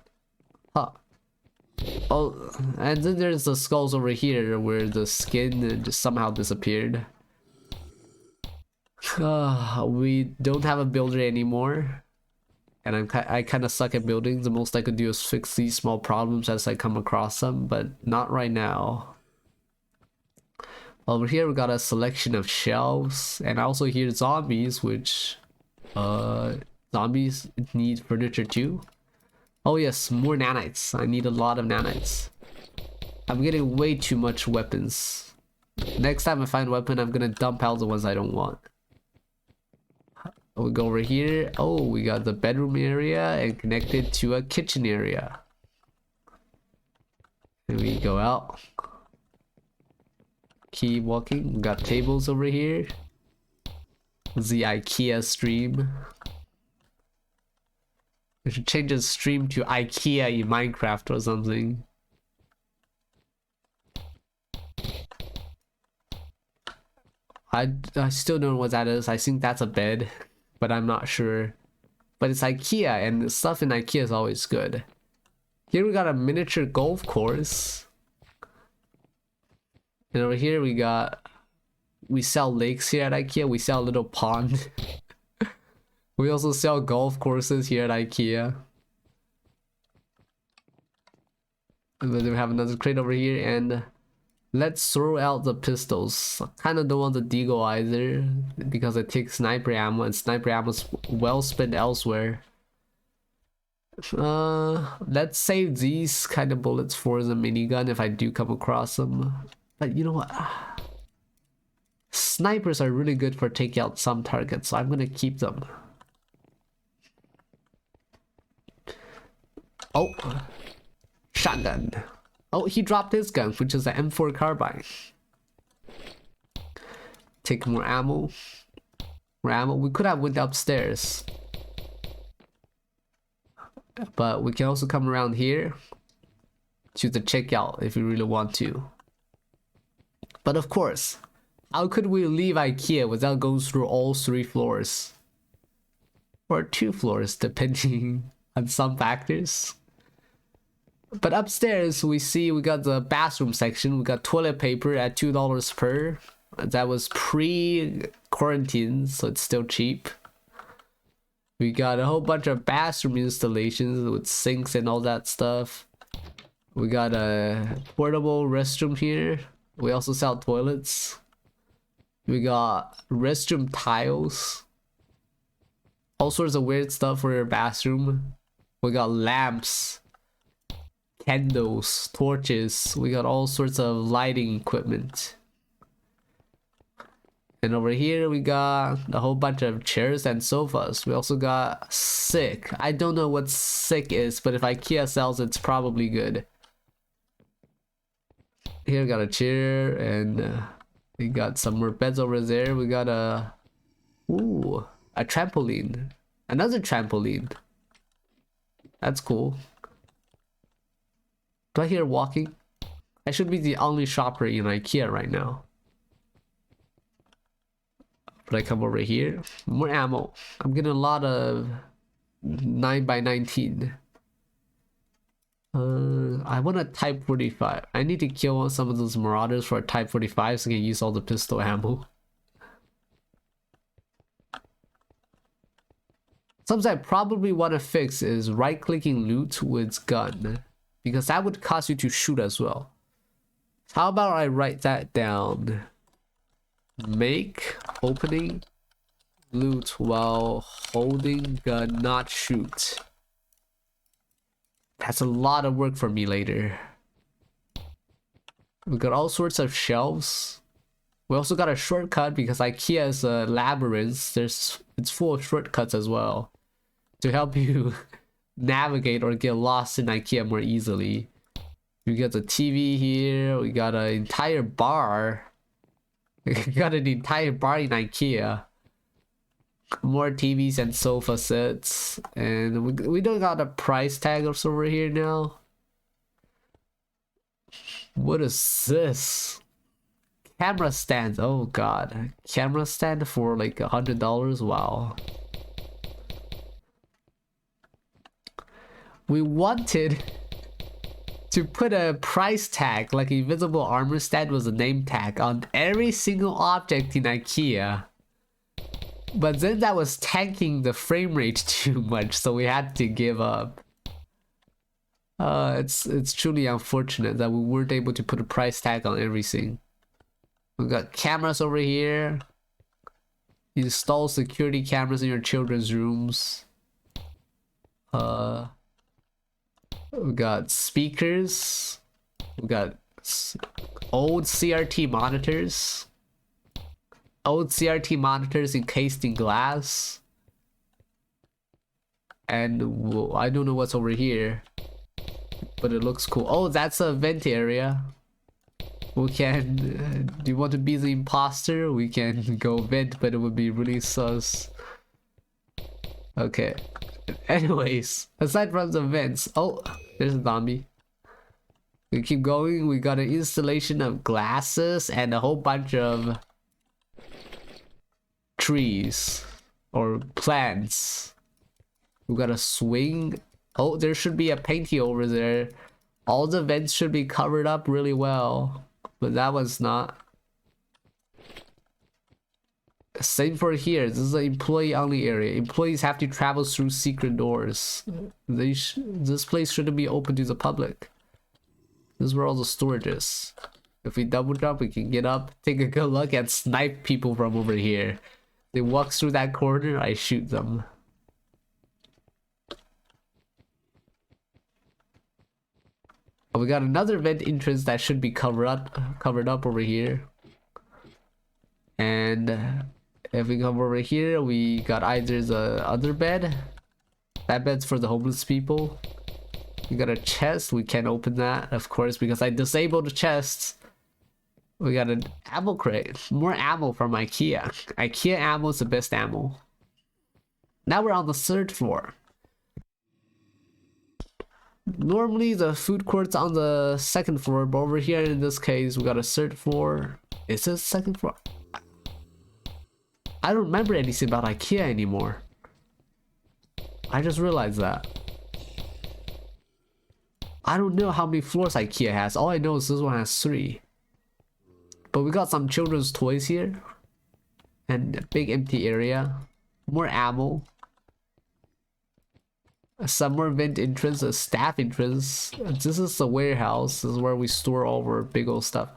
Huh. Oh, and then there's the skulls over here where the skin just somehow disappeared. We don't have a builder anymore. And I kind of suck at building. The most I could do is fix these small problems as I come across them, but not right now. Over here we got a selection of shelves, and I also hear zombies, which zombies need furniture too. Oh yes, more nanites. I need a lot of nanites. I'm getting way too much weapons. Next time I find a weapon, I'm gonna dump out the ones I don't want. We go over here. Oh, we got the bedroom area and connected to a kitchen area. And we go out. Keep walking. We got tables over here. The IKEA stream. We should change the stream to IKEA in Minecraft or something. I still don't know what that is. I think that's a bed, but I'm not sure. But it's IKEA, and stuff in IKEA is always good. Here we got a miniature golf course. And over here we sell lakes here at IKEA. We sell a little pond. We also sell golf courses here at IKEA. And then we have another crate over here, and let's throw out the pistols. I kind of don't want the Deagle either, because it takes sniper ammo, and sniper ammo is well spent elsewhere. Let's save these kind of bullets for the minigun if I do come across them. But you know what? Snipers are really good for taking out some targets, so I'm gonna keep them. Oh, shotgun. Oh, he dropped his gun, which is an M4 carbine. Take more ammo. More ammo. We could have went upstairs, but we can also come around here to the checkout if we really want to. But of course, how could we leave IKEA without going through all 3 floors? Or 2 floors, depending on some factors. But upstairs, we see we got the bathroom section. We got toilet paper at $2 per. That was pre-quarantine, so it's still cheap. We got a whole bunch of bathroom installations with sinks and all that stuff. We got a portable restroom here. We also sell toilets. We got restroom tiles. All sorts of weird stuff for your bathroom. We got lamps, candles, torches. We got all sorts of lighting equipment. And over here we got a whole bunch of chairs and sofas. We also got sick. I don't know what sick is, but if IKEA sells it, it's probably good. Here we got a chair, and we got some more beds over there. We got a trampoline. Another trampoline. That's cool. Do I hear walking? I should be the only shopper in IKEA right now. But I come over here. More ammo. I'm getting a lot of 9x19. I want a Type 45. I need to kill some of those marauders for a Type 45 so I can use all the pistol ammo. Something I probably want to fix is right-clicking loot with gun, because that would cause you to shoot as well. How about I write that down? Make opening loot while holding gun, not shoot. That's a lot of work for me later. We got all sorts of shelves. We also got a shortcut because IKEA is a labyrinth. It's full of shortcuts as well to help you navigate or get lost in IKEA more easily. We got the TV here. We got an entire bar. We got an entire bar in IKEA. More TVs and sofa sets, and we don't got a price tag over here now. What is this? Camera stands. Oh god, camera stand for like $100. Wow. We wanted to put a price tag, like invisible armor stand was a name tag, on every single object in IKEA. But then that was tanking the frame rate too much, so we had to give up. It's truly unfortunate that we weren't able to put a price tag on everything. We got cameras over here. Install security cameras in your children's rooms. We got speakers. We got old CRT monitors. Old CRT monitors encased in glass. And I don't know what's over here, but it looks cool. Oh, that's a vent area. We can do you want to be the imposter? We can go vent, but it would be really sus. Okay, anyways, aside from the vents, oh, there's a zombie. We keep going. We got an installation of glasses and a whole bunch of trees or plants. We got a swing. Oh, there should be a painting over there. All the vents should be covered up really well, but that was not. Same for here. This is an employee only area. Employees have to travel through secret doors. This place shouldn't be open to the public. This is where all the storage is. If we double jump, we can get up, take a good look, and snipe people from over here. They walk through that corner, I shoot them. Oh, we got another vent entrance that should be covered up over here. And if we come over here, we got either the other bed. That bed's for the homeless people. We got a chest. We can't open that, of course, because I disabled the chests. We got an ammo crate. More ammo from IKEA. IKEA ammo is the best ammo. Now we're on the third floor. Normally the food court's on the second floor, but over here in this case we got a third floor. Is this second floor? I don't remember anything about IKEA anymore. I just realized that. I don't know how many floors IKEA has. All I know is this one has 3. But we got some children's toys here. And a big empty area. More ammo. Some more vent entrance, a staff entrance. This is the warehouse. This is where we store all our big old stuff.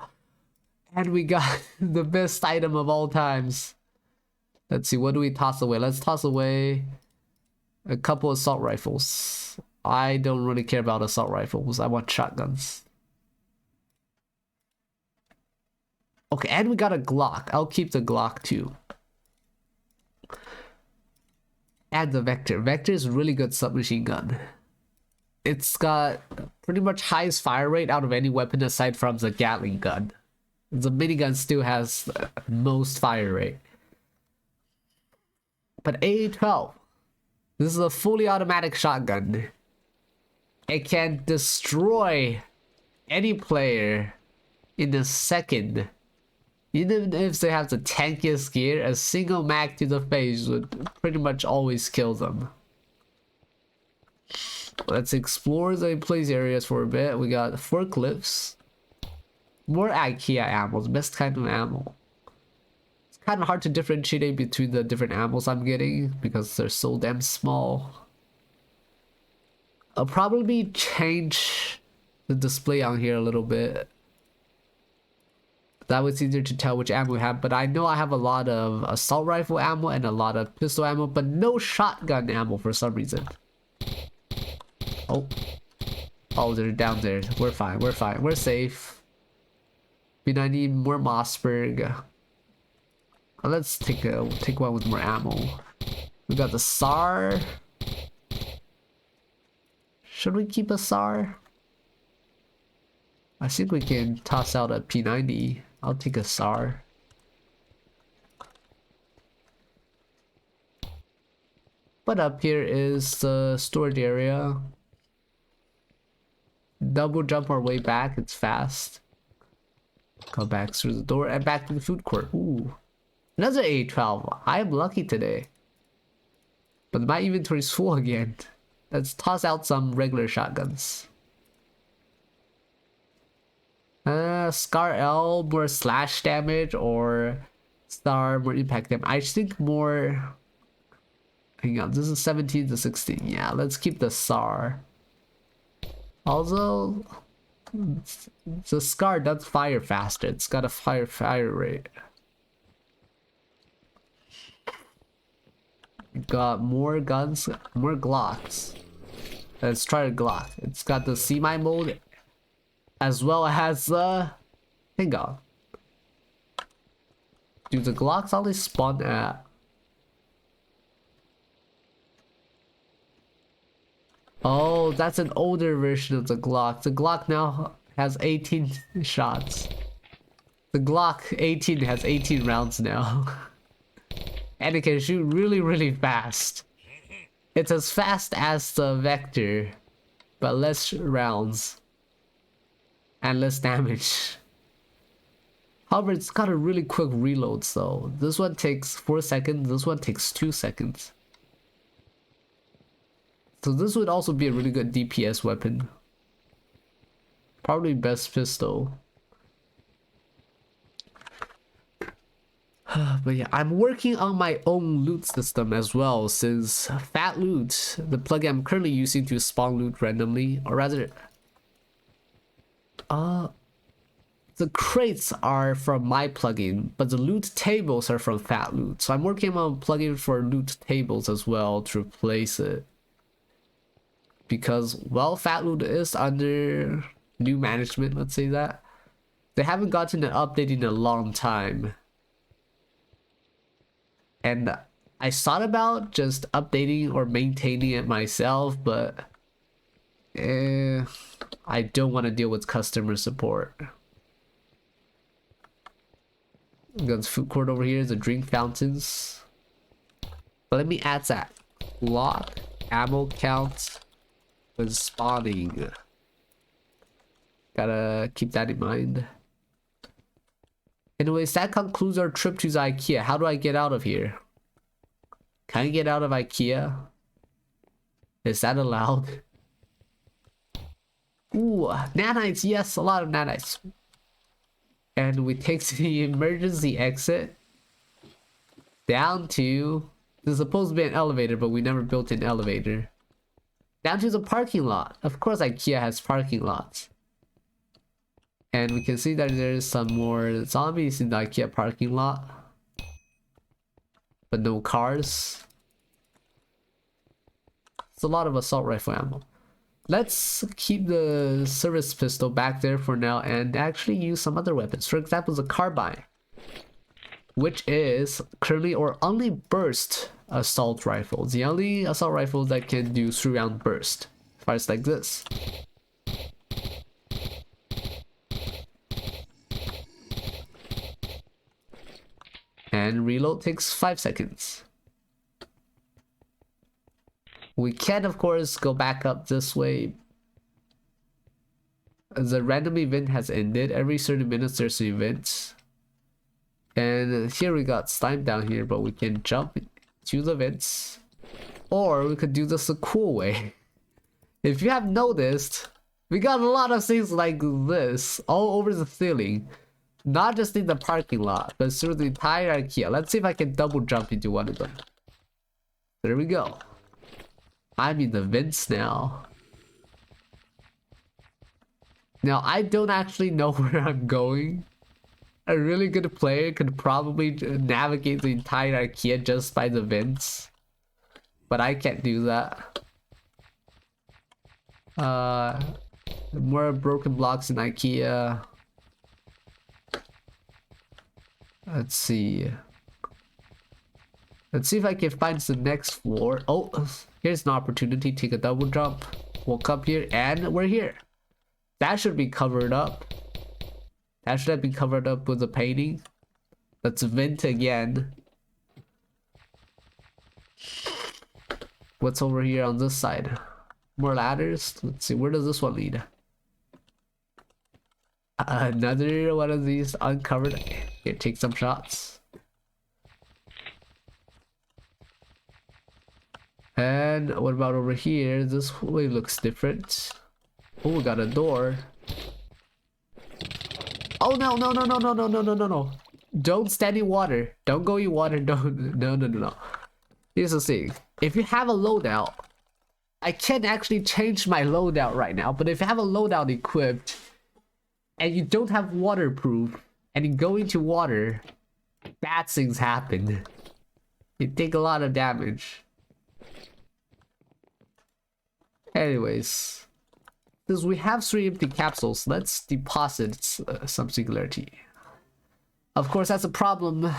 And we got the best item of all times. Let's see, what do we toss away? Let's toss away a couple assault rifles. I don't really care about assault rifles. I want shotguns. Okay, and we got a Glock. I'll keep the Glock too. And the Vector. Vector is a really good submachine gun. It's got pretty much highest fire rate out of any weapon aside from the Gatling gun. The minigun still has most fire rate. But AA-12. This is a fully automatic shotgun. It can destroy any player in a second. Even if they have the tankiest gear, a single mag to the face would pretty much always kill them. Let's explore the place areas for a bit. We got forklifts. More IKEA ammo, the best kind of ammo. It's kind of hard to differentiate between the different ammos I'm getting because they're so damn small. I'll probably change the display on here a little bit. That was easier to tell which ammo we have, but I know I have a lot of assault rifle ammo and a lot of pistol ammo, but no shotgun ammo for some reason. Oh, they're down there. We're fine, we're fine, we're safe. But I need more Mossberg. Let's take one with more ammo. We got the SAR. Should we keep a SAR? I think we can toss out a P90. I'll take a SAR. But up here is the storage area. Double jump our way back, it's fast. Go back through the door and back to the food court. Ooh. Another A12. I am lucky today. But my inventory is full again. Let's toss out some regular shotguns. Scar L, more slash damage, or Star, more impact damage. I think more... Hang on, this is 17 to 16. Yeah, let's keep the SAR. Although, the Scar does fire faster. It's got a fire rate. Got more guns, more Glocks. Let's try a Glock. It's got the semi mode, as well as the... Hang on. Do the Glocks always spawn at... Oh, that's an older version of the Glock. The Glock now has 18 shots. The Glock 18 has 18 rounds now. And it can shoot really, really fast. It's as fast as the Vector, but less rounds. And less damage. However, it's got a really quick reload though. This one takes 4 seconds, this one takes 2 seconds. So this would also be a really good DPS weapon. Probably best pistol. But yeah, I'm working on my own loot system as well, since Fat Loot, the plugin I'm currently using to spawn loot randomly, or rather... the crates are from my plugin, but the loot tables are from Fat Loot. So I'm working on a plugin for loot tables as well to replace it. Because, well, Fat Loot is under new management, let's say that. They haven't gotten an update in a long time. And I thought about just updating or maintaining it myself, but I don't want to deal with customer support. We got this food court over here, the drink fountains. But let me add that. Lock ammo count when spawning. Gotta keep that in mind. Anyways, that concludes our trip to the IKEA. How do I get out of here? Can I get out of IKEA? Is that allowed? Ooh, nanites. Yes, a lot of nanites. And we take the emergency exit down to... There's supposed to be an elevator, but we never built an elevator. Down to the parking lot. Of course, IKEA has parking lots. And we can see that there's some more zombies in the IKEA parking lot. But no cars. It's a lot of assault rifle ammo. Let's keep the service pistol back there for now and actually use some other weapons. For example, the carbine, which is currently our only burst assault rifle. The only assault rifle that can do 3-round burst. Fires like this. And reload takes 5 seconds. We can, of course, go back up this way. The random event has ended. Every 30 minutes there's an event. And here we got slime down here, but we can jump to the vents. Or we could do this a cool way. If you have noticed, we got a lot of things like this all over the ceiling. Not just in the parking lot, but through the entire IKEA. Let's see if I can double jump into one of them. There we go. I'm in the vents now. Now, I don't actually know where I'm going. A really good player could probably navigate the entire IKEA just by the vents. But I can't do that. More broken blocks in IKEA. Let's see. Let's see if I can find the next floor. Oh, here's an opportunity. Take a double jump. Walk up here, and we're here. That should be covered up. That should have been covered up with a painting. Let's vent again. What's over here on this side? More ladders. Let's see, where does this one lead? Another one of these uncovered. Here, take some shots. And what about over here? This way looks different. Oh, we got a door. Oh no, no, no, no, no, no, no, no, no, no. Don't stand in water. Don't go in water. Don't. No, no, no, no. Here's the thing. If you have a loadout, I can't actually change my loadout right now, but if you have a loadout equipped and you don't have waterproof and you go into water, bad things happen. You take a lot of damage. Anyways, since we have 3 empty capsules, let's deposit some singularity. Of course, that's a problem.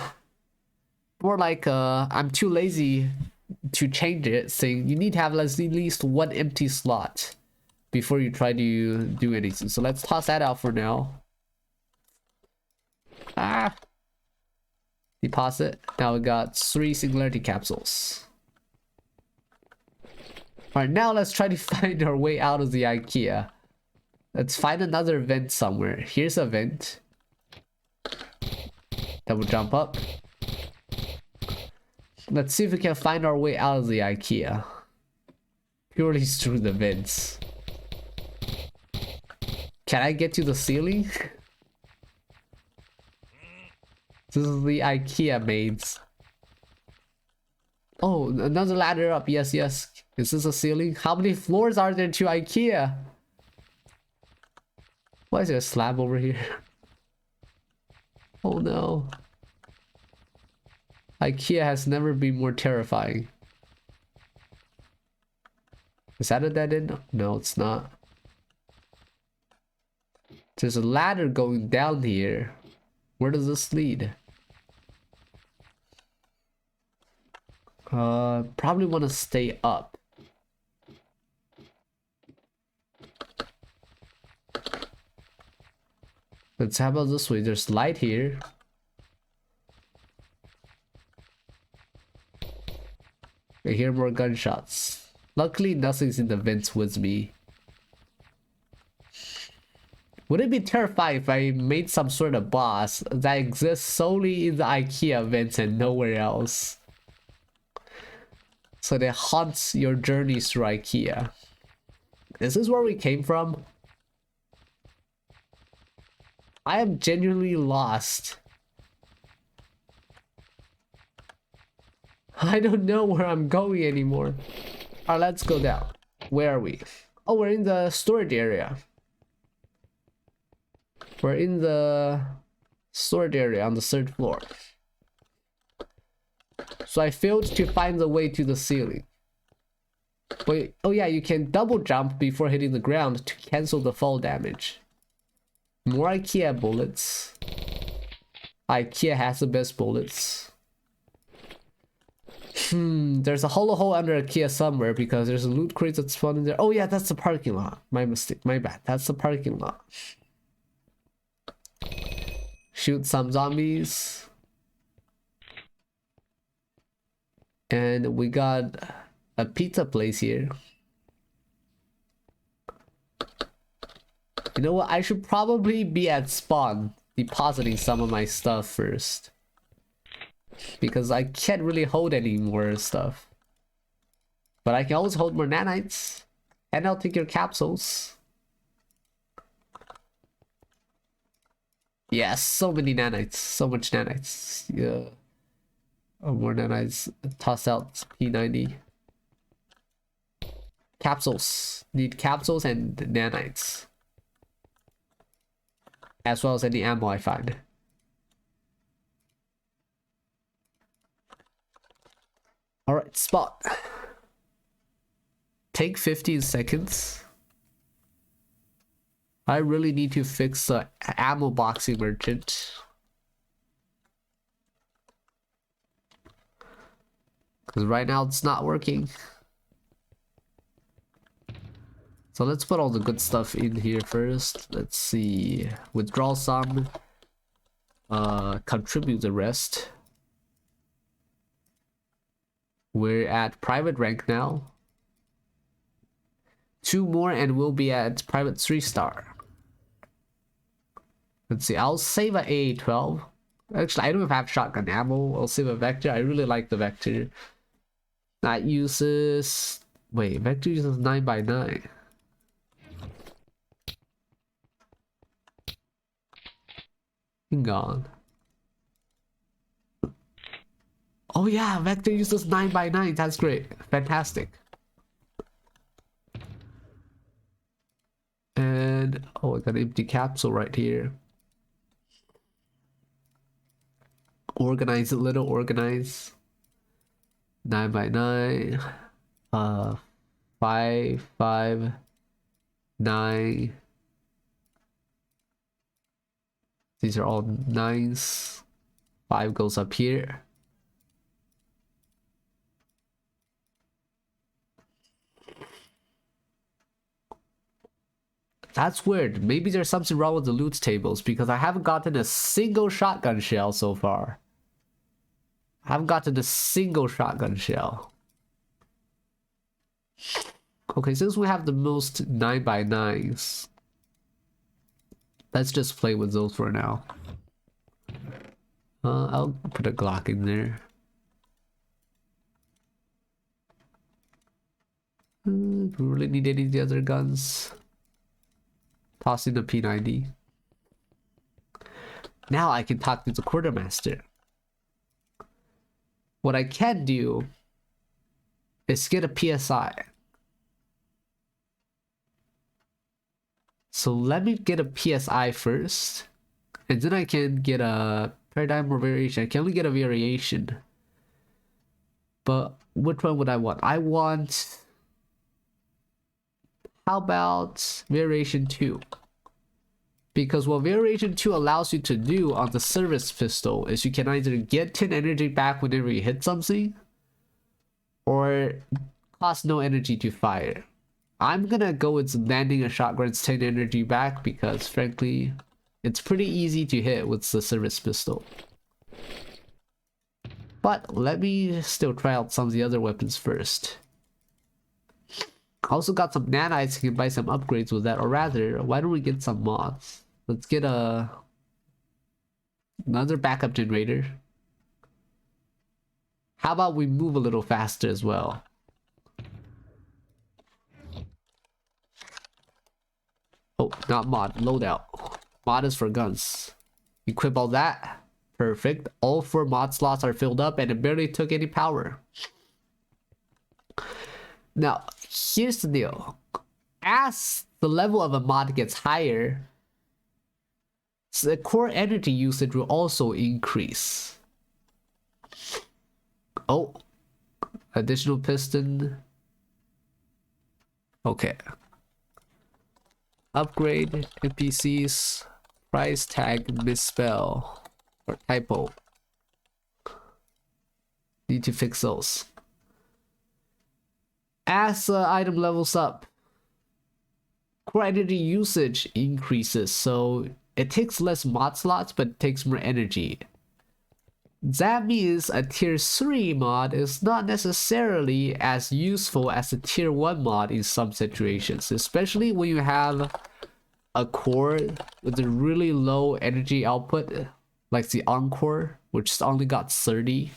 More like I'm too lazy to change it, saying you need to have at least 1 empty slot before you try to do anything. So let's toss that out for now. Deposit. Now we got 3 singularity capsules. Alright, now let's try to find our way out of the IKEA. Let's find another vent somewhere. Here's a vent. Double jump up. Let's see if we can find our way out of the IKEA. Purely through the vents. Can I get to the ceiling? This is the IKEA maze. Oh, another ladder up. Yes, yes. Is this a ceiling? How many floors are there to IKEA? Why is there a slab over here? Oh no. IKEA has never been more terrifying. Is that a dead end? No, it's not. There's a ladder going down here. Where does this lead? Probably want to stay up. Let's have it this way. There's light here. I hear more gunshots. Luckily, nothing's in the vents with me. Would it be terrifying if I made some sort of boss that exists solely in the IKEA vents and nowhere else? So that haunts your journeys through IKEA. Is this where we came from? I am genuinely lost. I don't know where I'm going anymore. Alright, let's go down. Where are we? Oh, we're in the storage area. We're in the storage area on the third floor. So I failed to find the way to the ceiling. But oh yeah, you can double jump before hitting the ground to cancel the fall damage. More IKEA bullets. IKEA has the best bullets. There's a hollow hole under IKEA somewhere because there's a loot crate that's spawned in there. Oh yeah, that's the parking lot. My mistake, my bad. That's the parking lot. Shoot some zombies. And we got a pizza place here. You know what? I should probably be at spawn depositing some of my stuff first. Because I can't really hold any more stuff. But I can always hold more nanites. And I'll take your capsules. Yes, so many nanites. So much nanites. Yeah. Oh, more nanites. Toss out P90. Capsules. Need capsules and nanites. As well as any ammo I find. Alright, spot. Take 15 seconds. I really need to fix the ammo boxing merchant. Because right now it's not working. So let's put all the good stuff in here first. Let's see. Withdraw some. Contribute the rest. We're at private rank now. 2 more and we'll be at private 3-star. Let's see, I'll save a AA-12. Actually, I don't even have shotgun ammo. I'll save a Vector. I really like the Vector. That uses... Wait, Vector uses 9x9. Hang on. Oh yeah, Vector uses 9x9. That's great. Fantastic. And oh, I got an empty capsule right here. Organize a little, organize. 9x9. 5, 5, 9. These are all 9s. 5 goes up here. That's weird. Maybe there's something wrong with the loot tables because I haven't gotten a single shotgun shell so far. I haven't gotten a single shotgun shell. Okay, since we have the most 9x9s, let's just play with those for now. I'll put a Glock in there. Do we really need any of the other guns? Toss in the P90. Now I can talk to the quartermaster. What I can do is get a PSI. So let me get a PSI first. And then I can get a paradigm or variation. I can only get a variation. But which one would I want? I want... How about variation 2? Because what variation 2 allows you to do on the service pistol is you can either get 10 energy back whenever you hit something, or cost no energy to fire. I'm gonna go with landing a shot grants 10 energy back because frankly, it's pretty easy to hit with the service pistol. But let me still try out some of the other weapons first. I also got some nanites, you can buy some upgrades with that, or rather, why don't we get some mods? Let's get another backup generator. How about we move a little faster as well? Oh, not mod, loadout. Mod is for guns. Equip all that. Perfect. All 4 mod slots are filled up and it barely took any power. Now, here's the deal. As the level of a mod gets higher, the core energy usage will also increase. Oh, additional piston. Okay. Upgrade NPCs. Price tag misspell or typo. Need to fix those. As the item levels up, core energy usage increases, so it takes less mod slots but it takes more energy. That means a tier 3 mod is not necessarily as useful as a tier 1 mod in some situations, especially when you have a core with a really low energy output, like the Encore, which only got 30.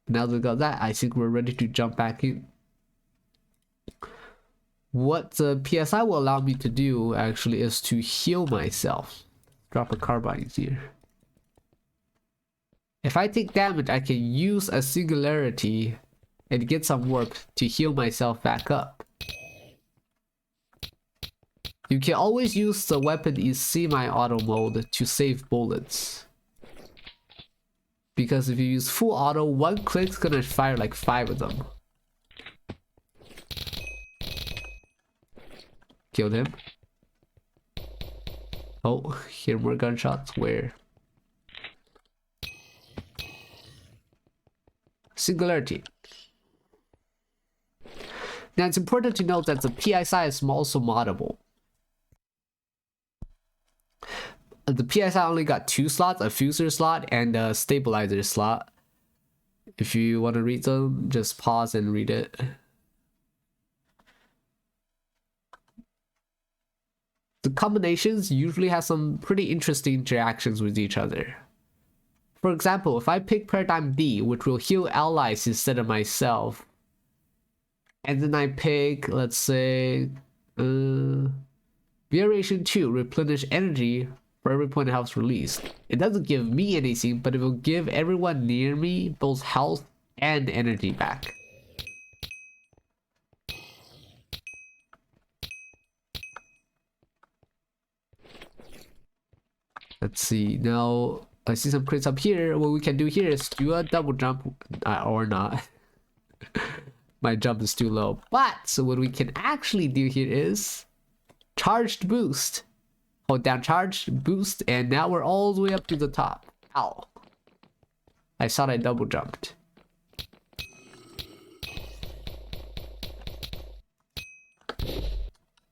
Now that we got that, I think we're ready to jump back in. What the PSI will allow me to do actually is to heal myself. Drop a carbine here. If I take damage, I can use a singularity and get some warp to heal myself back up. You can always use the weapon in semi-auto mode to save bullets. Because if you use full auto, one click's gonna fire like 5 of them. Killed him. Oh, hear more gunshots. Where? Singularity. Now it's important to note that the PSI is also moddable. The PSI only got 2 slots, a fuser slot and a stabilizer slot. If you want to read them, just pause and read it. The combinations usually have some pretty interesting interactions with each other. For example, if I pick Paradigm D, which will heal allies instead of myself, and then I pick, let's say, Variation 2, replenish energy for every point of health released. It doesn't give me anything, but it will give everyone near me both health and energy back. Let's see, now I see some crits up here. What we can do here is do a double jump, or not. My jump is too low. But, so what we can actually do here is charged boost. Hold down charge, boost, and now we're all the way up to the top. Ow. I thought I double jumped.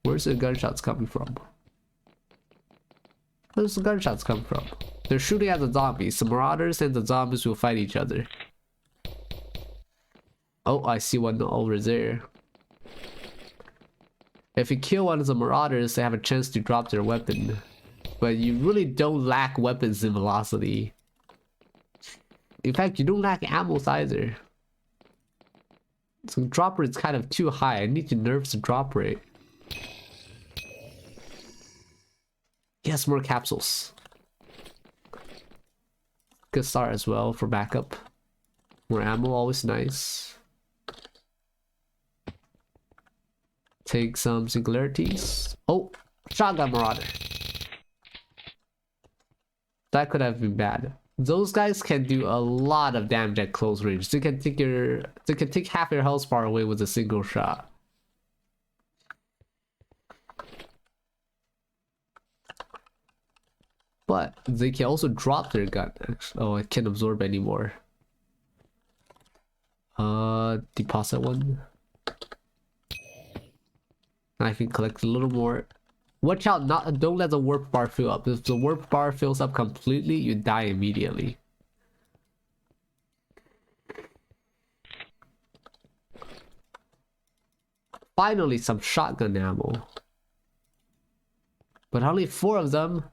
Where's the gunshots coming from? Where's the gunshots come from? They're shooting at the zombies. The marauders and the zombies will fight each other. Oh, I see one over there. If you kill one of the marauders, they have a chance to drop their weapon. But you really don't lack weapons in velocity. In fact, you don't lack ammo either. So drop rate's kind of too high. I need to nerf the drop rate. Yes, more capsules. Good start as well for backup. More ammo, always nice. Take some singularities. Oh, shotgun marauder. That could have been bad. Those guys can do a lot of damage at close range. They can take half your health bar away with a single shot. But they can also drop their gun. Oh, I can't absorb anymore. Deposit one. I can collect a little more. Watch out, don't let the warp bar fill up. If the warp bar fills up completely, you die immediately. Finally, some shotgun ammo. But only 4 of them.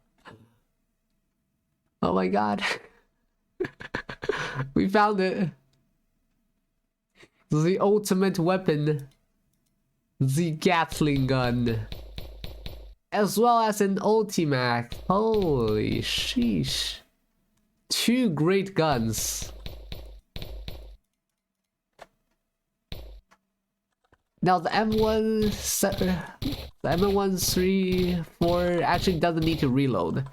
Oh my god. We found it. The ultimate weapon. The Gatling gun. As well as an Ultimac. Holy sheesh. 2 great guns. Now the M134 actually doesn't need to reload.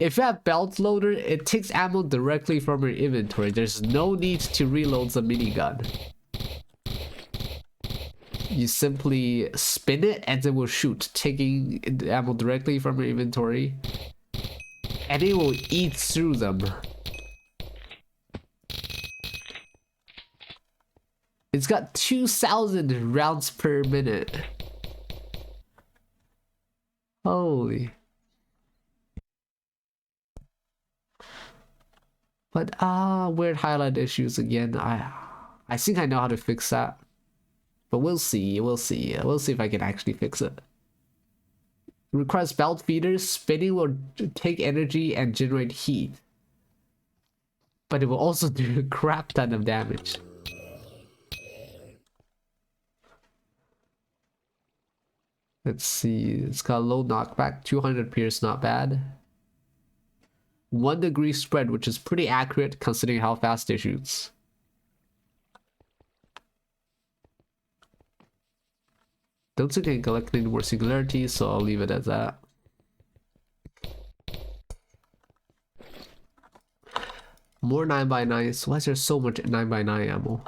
If you have belt loader, it takes ammo directly from your inventory. There's no need to reload the minigun. You simply spin it and it will shoot, taking the ammo directly from your inventory. And it will eat through them. It's got 2,000 rounds per minute. Holy. But weird highlight issues again. I think I know how to fix that. But we'll see, we'll see if I can actually fix it. Requires belt feeders. Spinning will take energy and generate heat. But it will also do a crap ton of damage. Let's see, it's got low knockback, 200 pierce, not bad. 1 degree spread, which is pretty accurate considering how fast it shoots. Don't think I can collect any more singularities, so I'll leave it at that. More 9x9s. Why is there so much 9x9 ammo?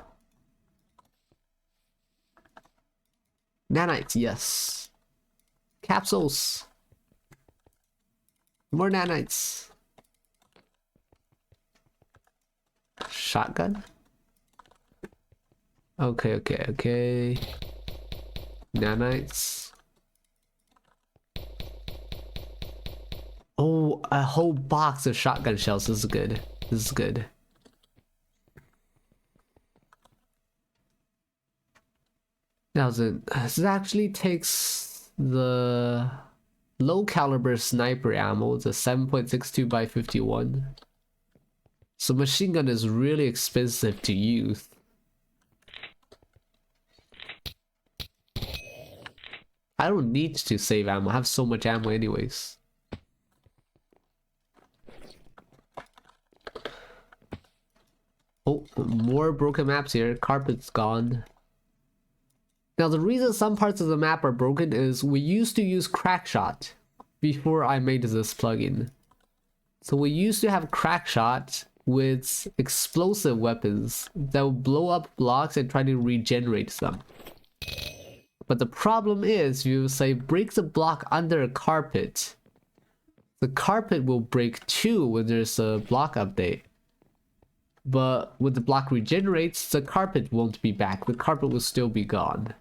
Nanites, yes. Capsules. More nanites. Shotgun. Okay. Nanites. Oh, a whole box of shotgun shells. This is good. This is good. Now this actually takes the low caliber sniper ammo, the 7.62 by 51. So machine gun is really expensive to use. I don't need to save ammo. I have so much ammo anyways. Oh, more broken maps here. Carpet's gone. Now the reason some parts of the map are broken is we used to use Crackshot before I made this plugin. So we used to have Crackshot with explosive weapons that would blow up blocks and try to regenerate them. But the problem is, you say break the block under a carpet. The carpet will break too when there's a block update. But when the block regenerates, the carpet won't be back. The carpet will still be gone.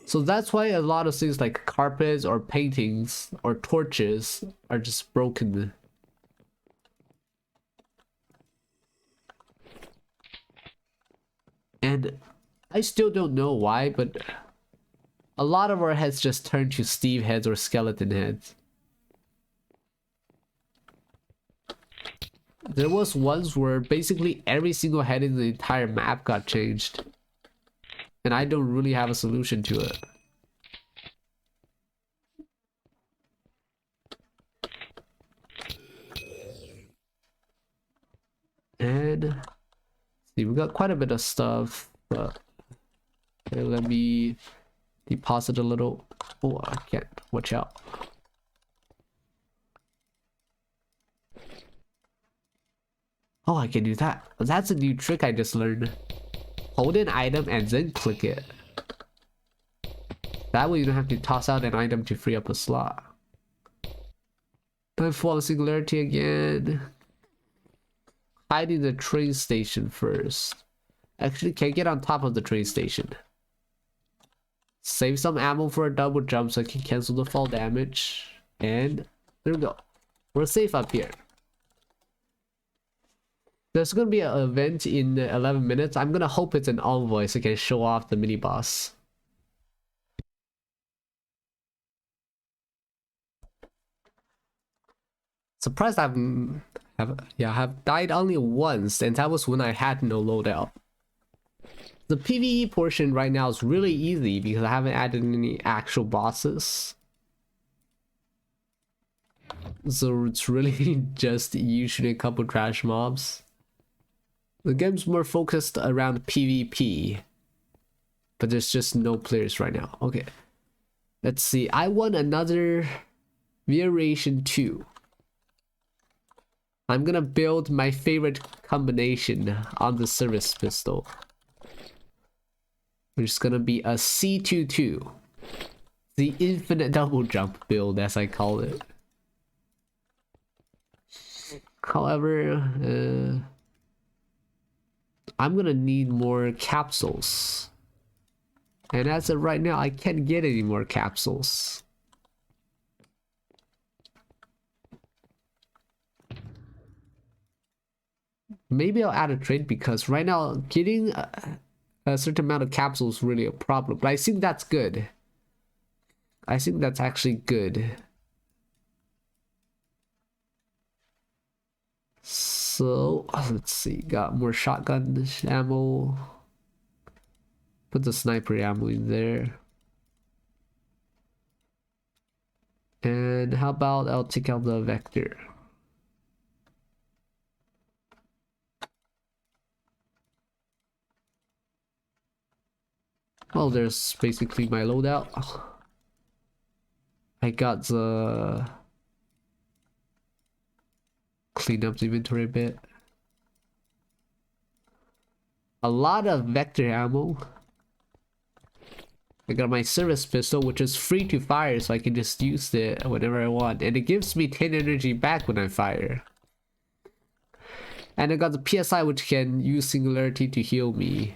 So that's why a lot of things like carpets or paintings or torches are just broken. And I still don't know why, but a lot of our heads just turn to Steve heads or skeleton heads. There was once where basically every single head in the entire map got changed. And I don't really have a solution to it. And see, we got quite a bit of stuff, but okay, let me deposit a little. Oh, I can't. Watch out. Oh, I can do that. That's a new trick I just learned. Hold an item and then click it. That way you don't have to toss out an item to free up a slot. I fall on singularity again. Hiding the train station first. Actually, can I get on top of the train station? Save some ammo for a double jump so I can cancel the fall damage. And there we go. We're safe up here. There's gonna be an event in 11 minutes. I'm gonna hope it's an envoy so I can show off the mini boss. Surprised I've died only once, and that was when I had no loadout. The PvE portion right now is really easy because I haven't added any actual bosses. So it's really just you shooting a couple trash mobs. The game's more focused around PvP. But there's just no players right now. Okay. Let's see. I want another variation 2. I'm gonna build my favorite combination on the service pistol. Which is gonna be a C22. The infinite double jump build, as I call it. However, I'm gonna need more capsules. And as of right now, I can't get any more capsules. Maybe I'll add a trade because right now getting a certain amount of capsules is really a problem. But I think that's good. I think that's actually good. So let's see, got more shotgun ammo. Put the sniper ammo in there. And how about I'll take out the vector. Well, there's basically my loadout. I got the clean up the inventory a bit. A lot of vector ammo. I got my service pistol, which is free to fire, so I can just use it whenever I want. And it gives me 10 energy back when I fire. And I got the PSI, which can use singularity to heal me.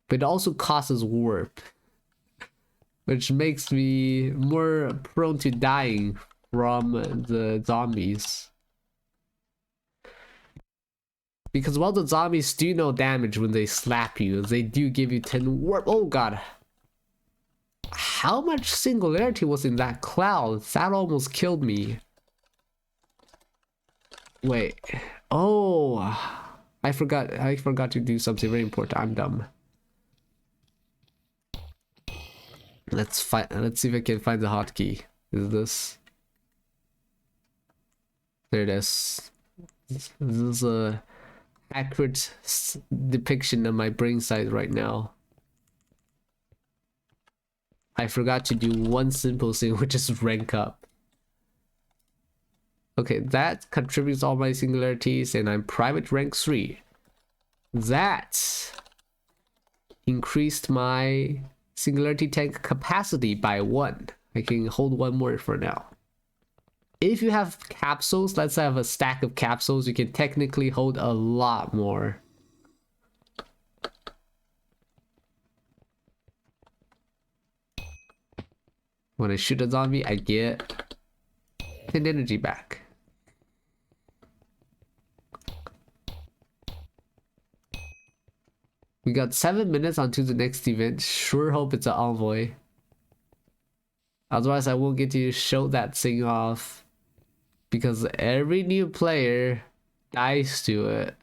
But it also causes warp, which makes me more prone to dying from the zombies. Because while the zombies do no damage when they slap you, they do give you 10 warp. Oh god. How much singularity was in that cloud? That almost killed me. Wait. Oh. I forgot to do something very important. I'm dumb. Let's see if I can find the hotkey. Is this? There it is. This is a accurate depiction of my brain size right now. I forgot to do one simple thing, which is rank up. Okay, that contributes all my singularities, and I'm private rank 3. That increased my singularity tank capacity by 1. I can hold 1 more for now. If you have capsules, let's say I have a stack of capsules, you can technically hold a lot more. When I shoot a zombie, I get 10 energy back. We got 7 minutes until the next event. Sure hope it's an envoy. Otherwise, I won't get to show that thing off. Because every new player dies to it.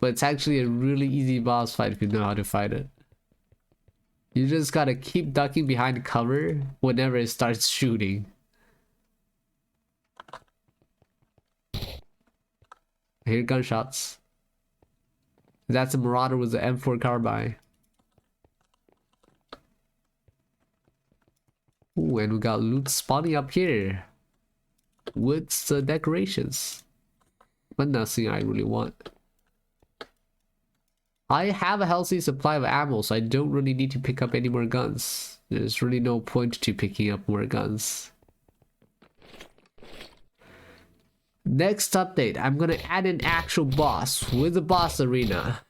But it's actually a really easy boss fight if you know how to fight it. You just gotta keep ducking behind cover whenever it starts shooting. I hear gunshots. That's a Marauder with the M4 carbine. Ooh, and we got loot spawning up here. With the decorations. But nothing I really want. I have a healthy supply of ammo, so I don't really need to pick up any more guns. There's really no point to picking up more guns. Next update, I'm gonna add an actual boss with the boss arena,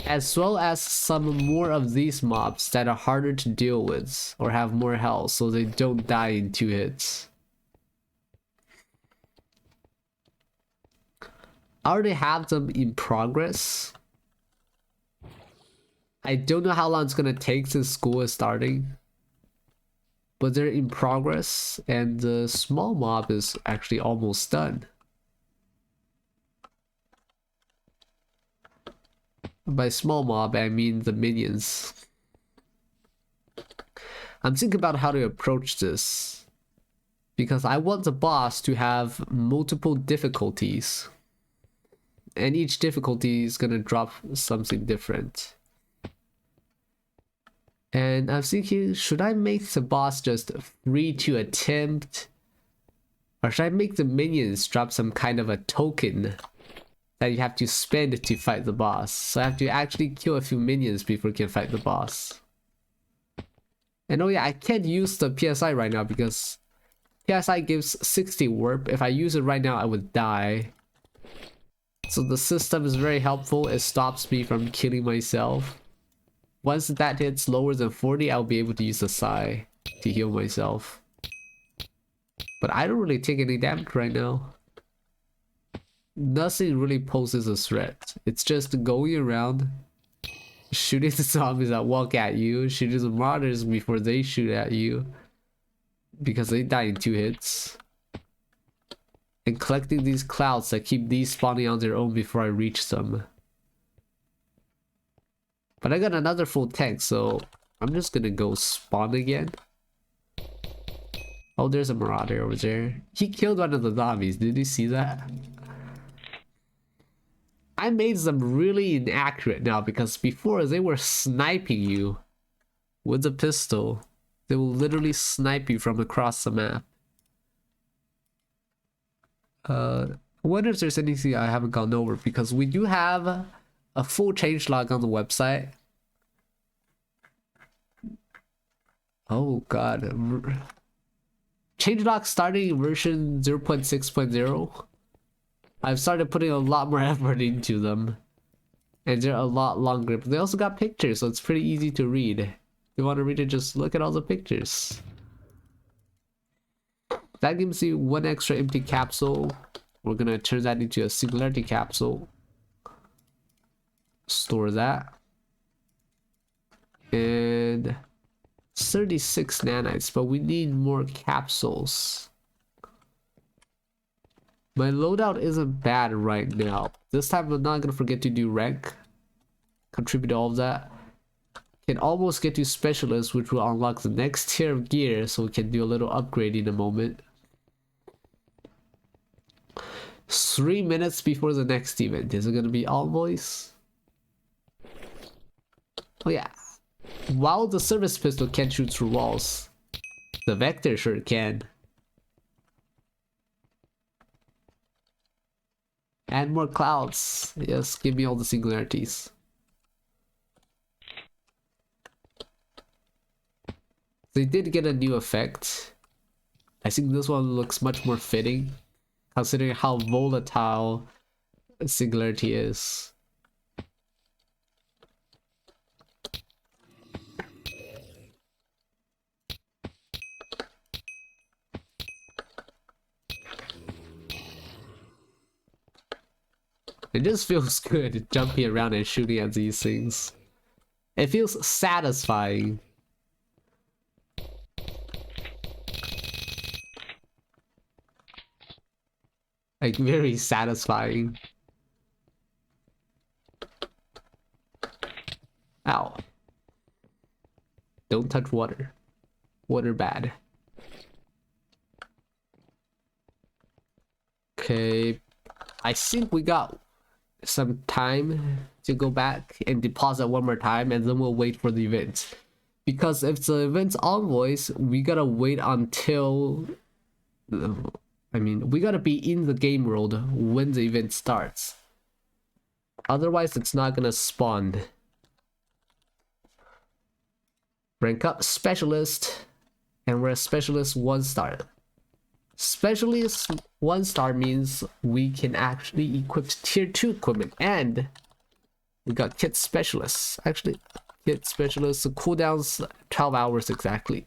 as well as some more of these mobs that are harder to deal with or have more health so they don't die in 2 hits. I already have them in progress. I don't know how long it's gonna take since school is starting, but they're in progress, and the small mob is actually almost done. By small mob, I mean the minions. I'm thinking about how to approach this, because I want the boss to have multiple difficulties, and each difficulty is gonna drop something different. And I'm thinking, should I make the boss just free to attempt? Or should I make the minions drop some kind of a token that you have to spend to fight the boss? So I have to actually kill a few minions before I can fight the boss. And oh yeah, I can't use the PSI right now because PSI gives 60 warp. If I use it right now, I would die. So the system is very helpful. It stops me from killing myself. Once that hits lower than 40, I'll be able to use the Psy to heal myself. But I don't really take any damage right now. Nothing really poses a threat. It's just going around, shooting the zombies that walk at you, shooting the marauders before they shoot at you, because they die in 2 hits. And collecting these clouds that keep despawning on their own before I reach them. But I got another full tank, so I'm just gonna go spawn again. Oh, there's a marauder over there. He killed one of the zombies. Did you see that? I made them really inaccurate now because before they were sniping you with a pistol. They will literally snipe you from across the map. I wonder if there's anything I haven't gone over, because we do have a full changelog on the website. Oh god. Changelog starting version 0.6.0. I've started putting a lot more effort into them. And they're a lot longer. But they also got pictures, so it's pretty easy to read. If you want to read it, just look at all the pictures. That gives you 1 extra empty capsule. We're gonna turn that into a singularity capsule. Store that. And 36 nanites, but we need more capsules. My loadout isn't bad right now. This time I'm not gonna forget to do rank. Contribute to all of that. Can almost get to specialist, which will unlock the next tier of gear, so we can do a little upgrade in a moment. 3 minutes before the next event. Is it gonna be envoys? Oh yeah. While the service pistol can't shoot through walls, the Vector sure can. And more clouds. Yes, give me all the singularities. They did get a new effect. I think this one looks much more fitting, considering how volatile singularity is. It just feels good jumping around and shooting at these things. It feels satisfying. Like, very satisfying. Ow. Don't touch water. Water bad. Okay. I think we got some time to go back and deposit one more time, and then we'll wait for the event. Because if the event's envoys, we gotta wait until... I mean, we gotta be in the game world when the event starts. Otherwise, it's not gonna spawn. Rank up specialist, and we're a specialist 1-star. Specialist 1-star means we can actually equip tier 2 equipment, and we got kit specialists. Actually, kit specialists, the cooldowns 12 hours exactly.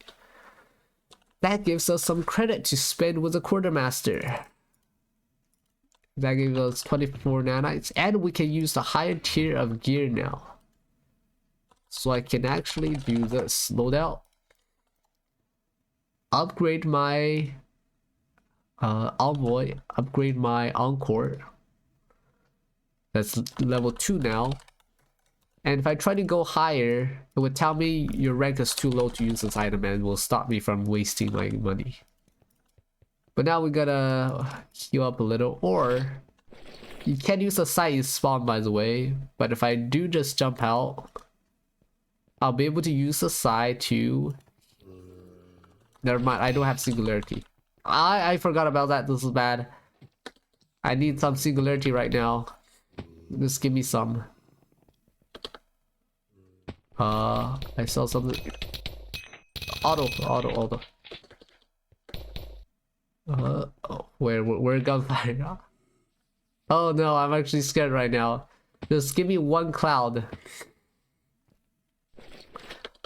That gives us some credit to spend with the quartermaster. That gives us 24 nanites, and we can use the higher tier of gear now. So I can actually do this loadout. Upgrade my envoy, upgrade my encore. That's level 2 now. And if I try to go higher, it would tell me your rank is too low to use this item and will stop me from wasting my money. But now we gotta heal up a little, or you can use the site spawn, by the way. But if I do just jump out, I'll be able to use the side to... Never mind, I don't have singularity. I forgot about that. This is bad. I need some singularity right now. Just give me some. I saw something. Auto. Oh, where gunfire? Oh no, I'm actually scared right now. Just give me one cloud.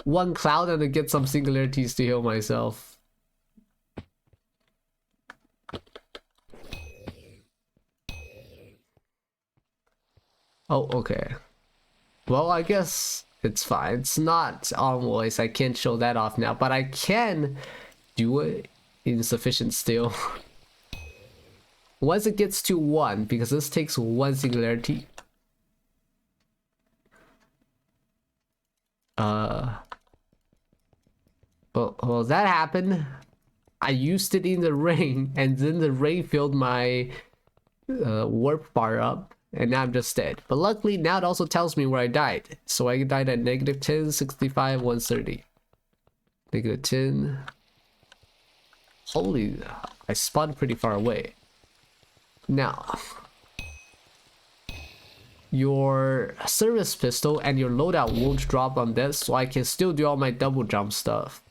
One cloud and to get some singularities to heal myself. Oh, okay. Well, I guess it's fine. It's not envoys. I can't show that off now, but I can do it insufficient still. Once it gets to 1, because this takes 1 singularity. Well, that happened. I used it in the rain, and then the rain filled my warp bar up, and now I'm just dead. But luckily, now it also tells me where I died. So I died at -10, 65, 130. -10. Holy, I spawned pretty far away. Now, your service pistol and your loadout won't drop on this, so I can still do all my double jump stuff.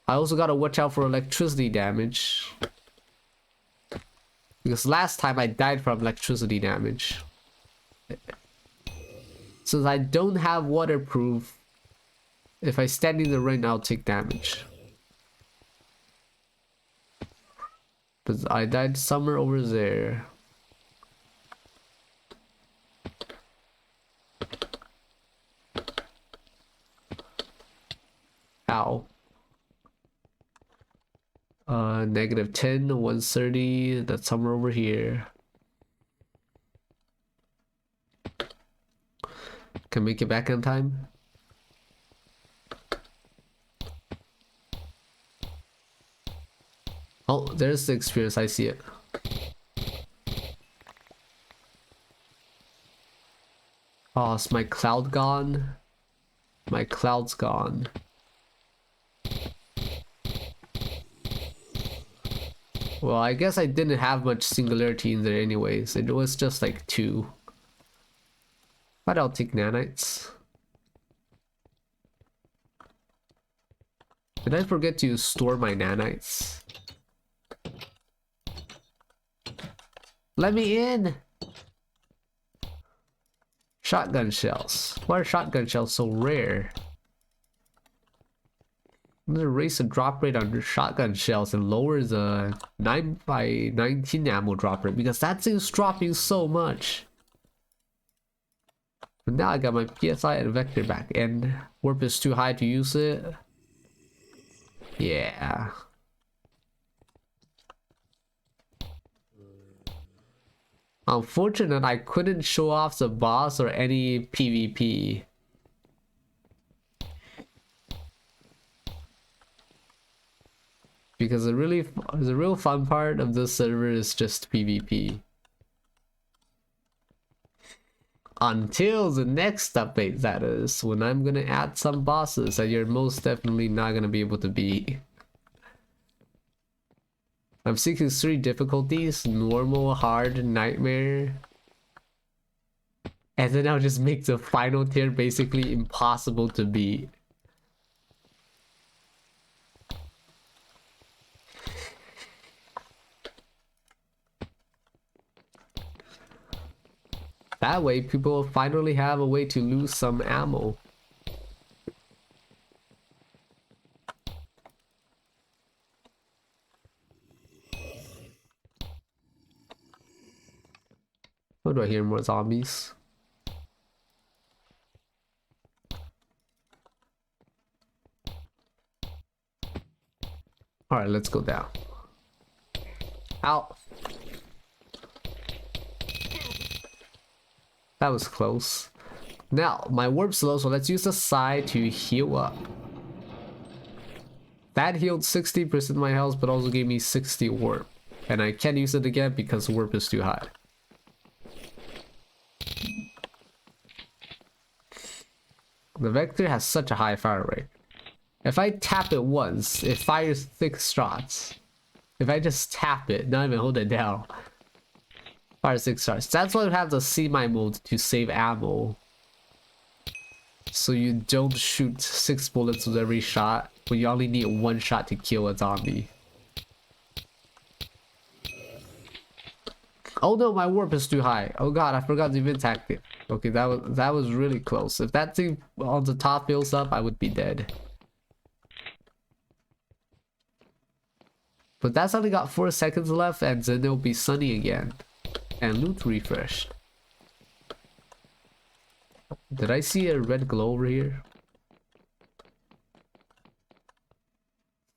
I also gotta watch out for electricity damage, because last time I died from electricity damage. Since I don't have waterproof, if I stand in the rain, I'll take damage. But I died somewhere over there. Ow. -10, 130, that's somewhere over here. Can make it back in time. Oh, there's the experience, I see it. Oh, is my cloud gone? My cloud's gone. Well, I guess I didn't have much singularity in there anyways. It was just like 2. But I'll take nanites. Did I forget to store my nanites? Let me in! Shotgun shells. Why are shotgun shells so rare? I'm gonna raise the drop rate on shotgun shells and lower the 9x19 ammo drop rate, because that thing's dropping so much. But now I got my PSI and vector back, and warp is too high to use it. Yeah. Unfortunate, I couldn't show off the boss or any PvP. Because the real fun part of this server is just PvP. Until the next update, that is, when I'm gonna add some bosses that you're most definitely not gonna be able to beat. I'm seeking 3 difficulties: normal, hard, nightmare. And then I'll just make the final tier basically impossible to beat. That way, people will finally have a way to lose some ammo. How do I hear more zombies? Alright, let's go down. Out. That was close. Now, my warp's low, so let's use the side to heal up. That healed 60% of my health, but also gave me 60 warp. And I can't use it again because warp is too high. The Vector has such a high fire rate. If I tap it once, it fires 6 shots. If I just tap it, not even hold it down, fire 6 shots. That's why you have the semi mode to save ammo. So you don't shoot 6 bullets with every shot, but you only need 1 shot to kill a zombie. Oh no, my warp is too high. Oh god, I forgot the event tactic. Okay, that was really close. If that thing on the top fills up, I would be dead. But that's only got 4 seconds left, and then it'll be sunny again. And loot refreshed. Did I see a red glow over here?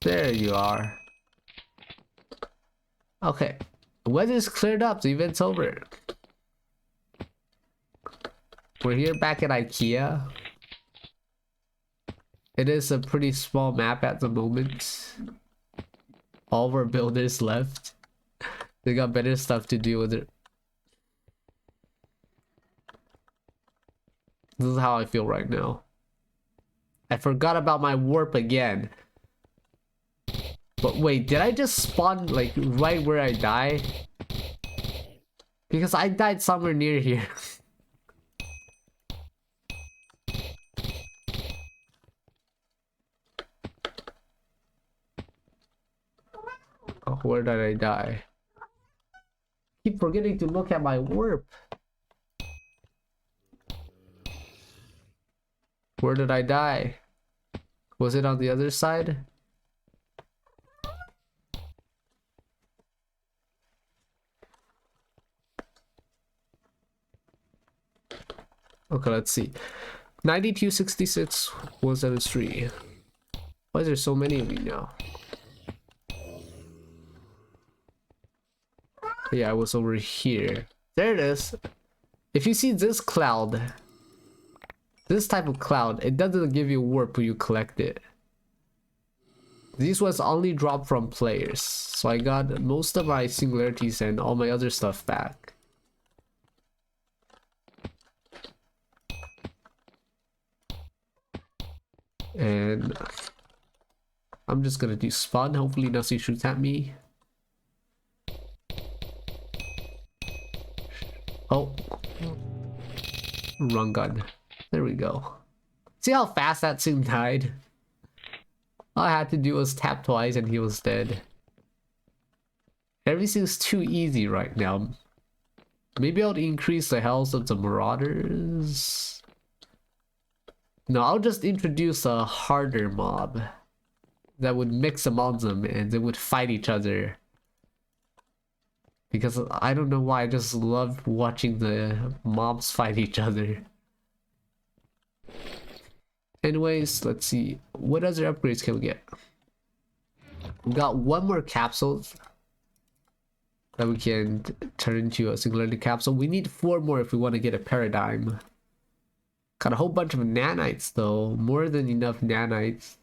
There you are. Okay. Weather's cleared up, the event's over. We're here back at IKEA. It is a pretty small map at the moment. All of our builders left. They got better stuff to do with it. This is how I feel right now. I forgot about my warp again. But wait, did I just spawn like right where I die? Because I died somewhere near here. Oh, where did I die? Keep forgetting to look at my warp. Where did I die? Was it on the other side? Okay, let's see. 9266 173. Why is there so many of you now? Yeah, I was over here. There it is. If you see this cloud, this type of cloud, it doesn't give you warp when you collect it. These ones only drop from players. So I got most of my singularities and all my other stuff back. And I'm just gonna do spawn. Hopefully nothing shoots at me. Oh. Run gun. There we go. See how fast that thing died? All I had to do was tap twice and he was dead. Everything's too easy right now. Maybe I'll increase the health of the marauders. No, I'll just introduce a harder mob that would mix among them and they would fight each other. Because I don't know why, I just love watching the mobs fight each other. Anyways, let's see. What other upgrades can we get? We got 1 more capsule that we can turn into a singularity capsule. We need 4 more if we want to get a paradigm. Got a whole bunch of nanites though, more than enough nanites.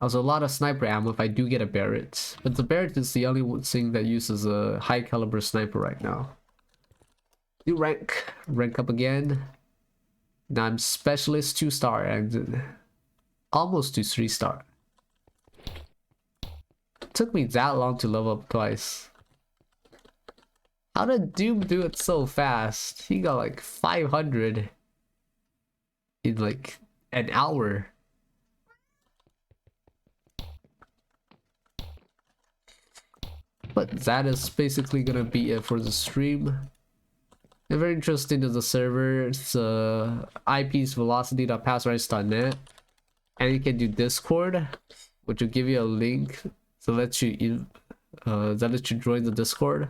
Also a lot of sniper ammo if I do get a Barrett. But the Barrett is the only thing that uses a high caliber sniper right now. Do rank up again. Now I'm specialist 2-star and almost to 3-star. Took me that long to level up twice. How did Doom do it so fast? He got like 500 in like an hour. But that is basically gonna be it for the stream. If you're interested in the server, it's IP's velocity.passrights.net, and you can do Discord, which will give you a link to let you join the Discord,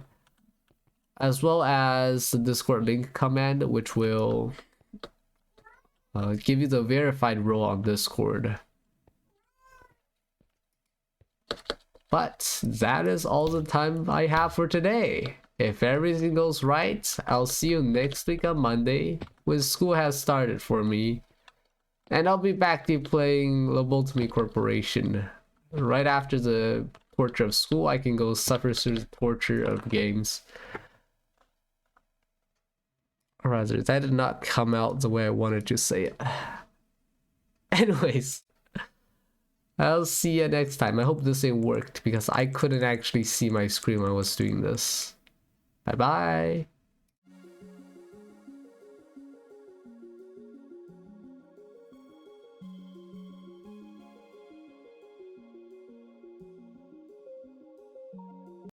as well as the Discord link command, which will give you the verified role on Discord. But that is all the time I have for today. If everything goes right, I'll see you next week on Monday when school has started for me. And I'll be back to playing Lobotomy Corporation. Right after the torture of school, I can go suffer through the torture of games. Or rather, that did not come out the way I wanted to say it. Anyways, I'll see you next time. I hope this thing worked because I couldn't actually see my screen when I was doing this. Bye bye.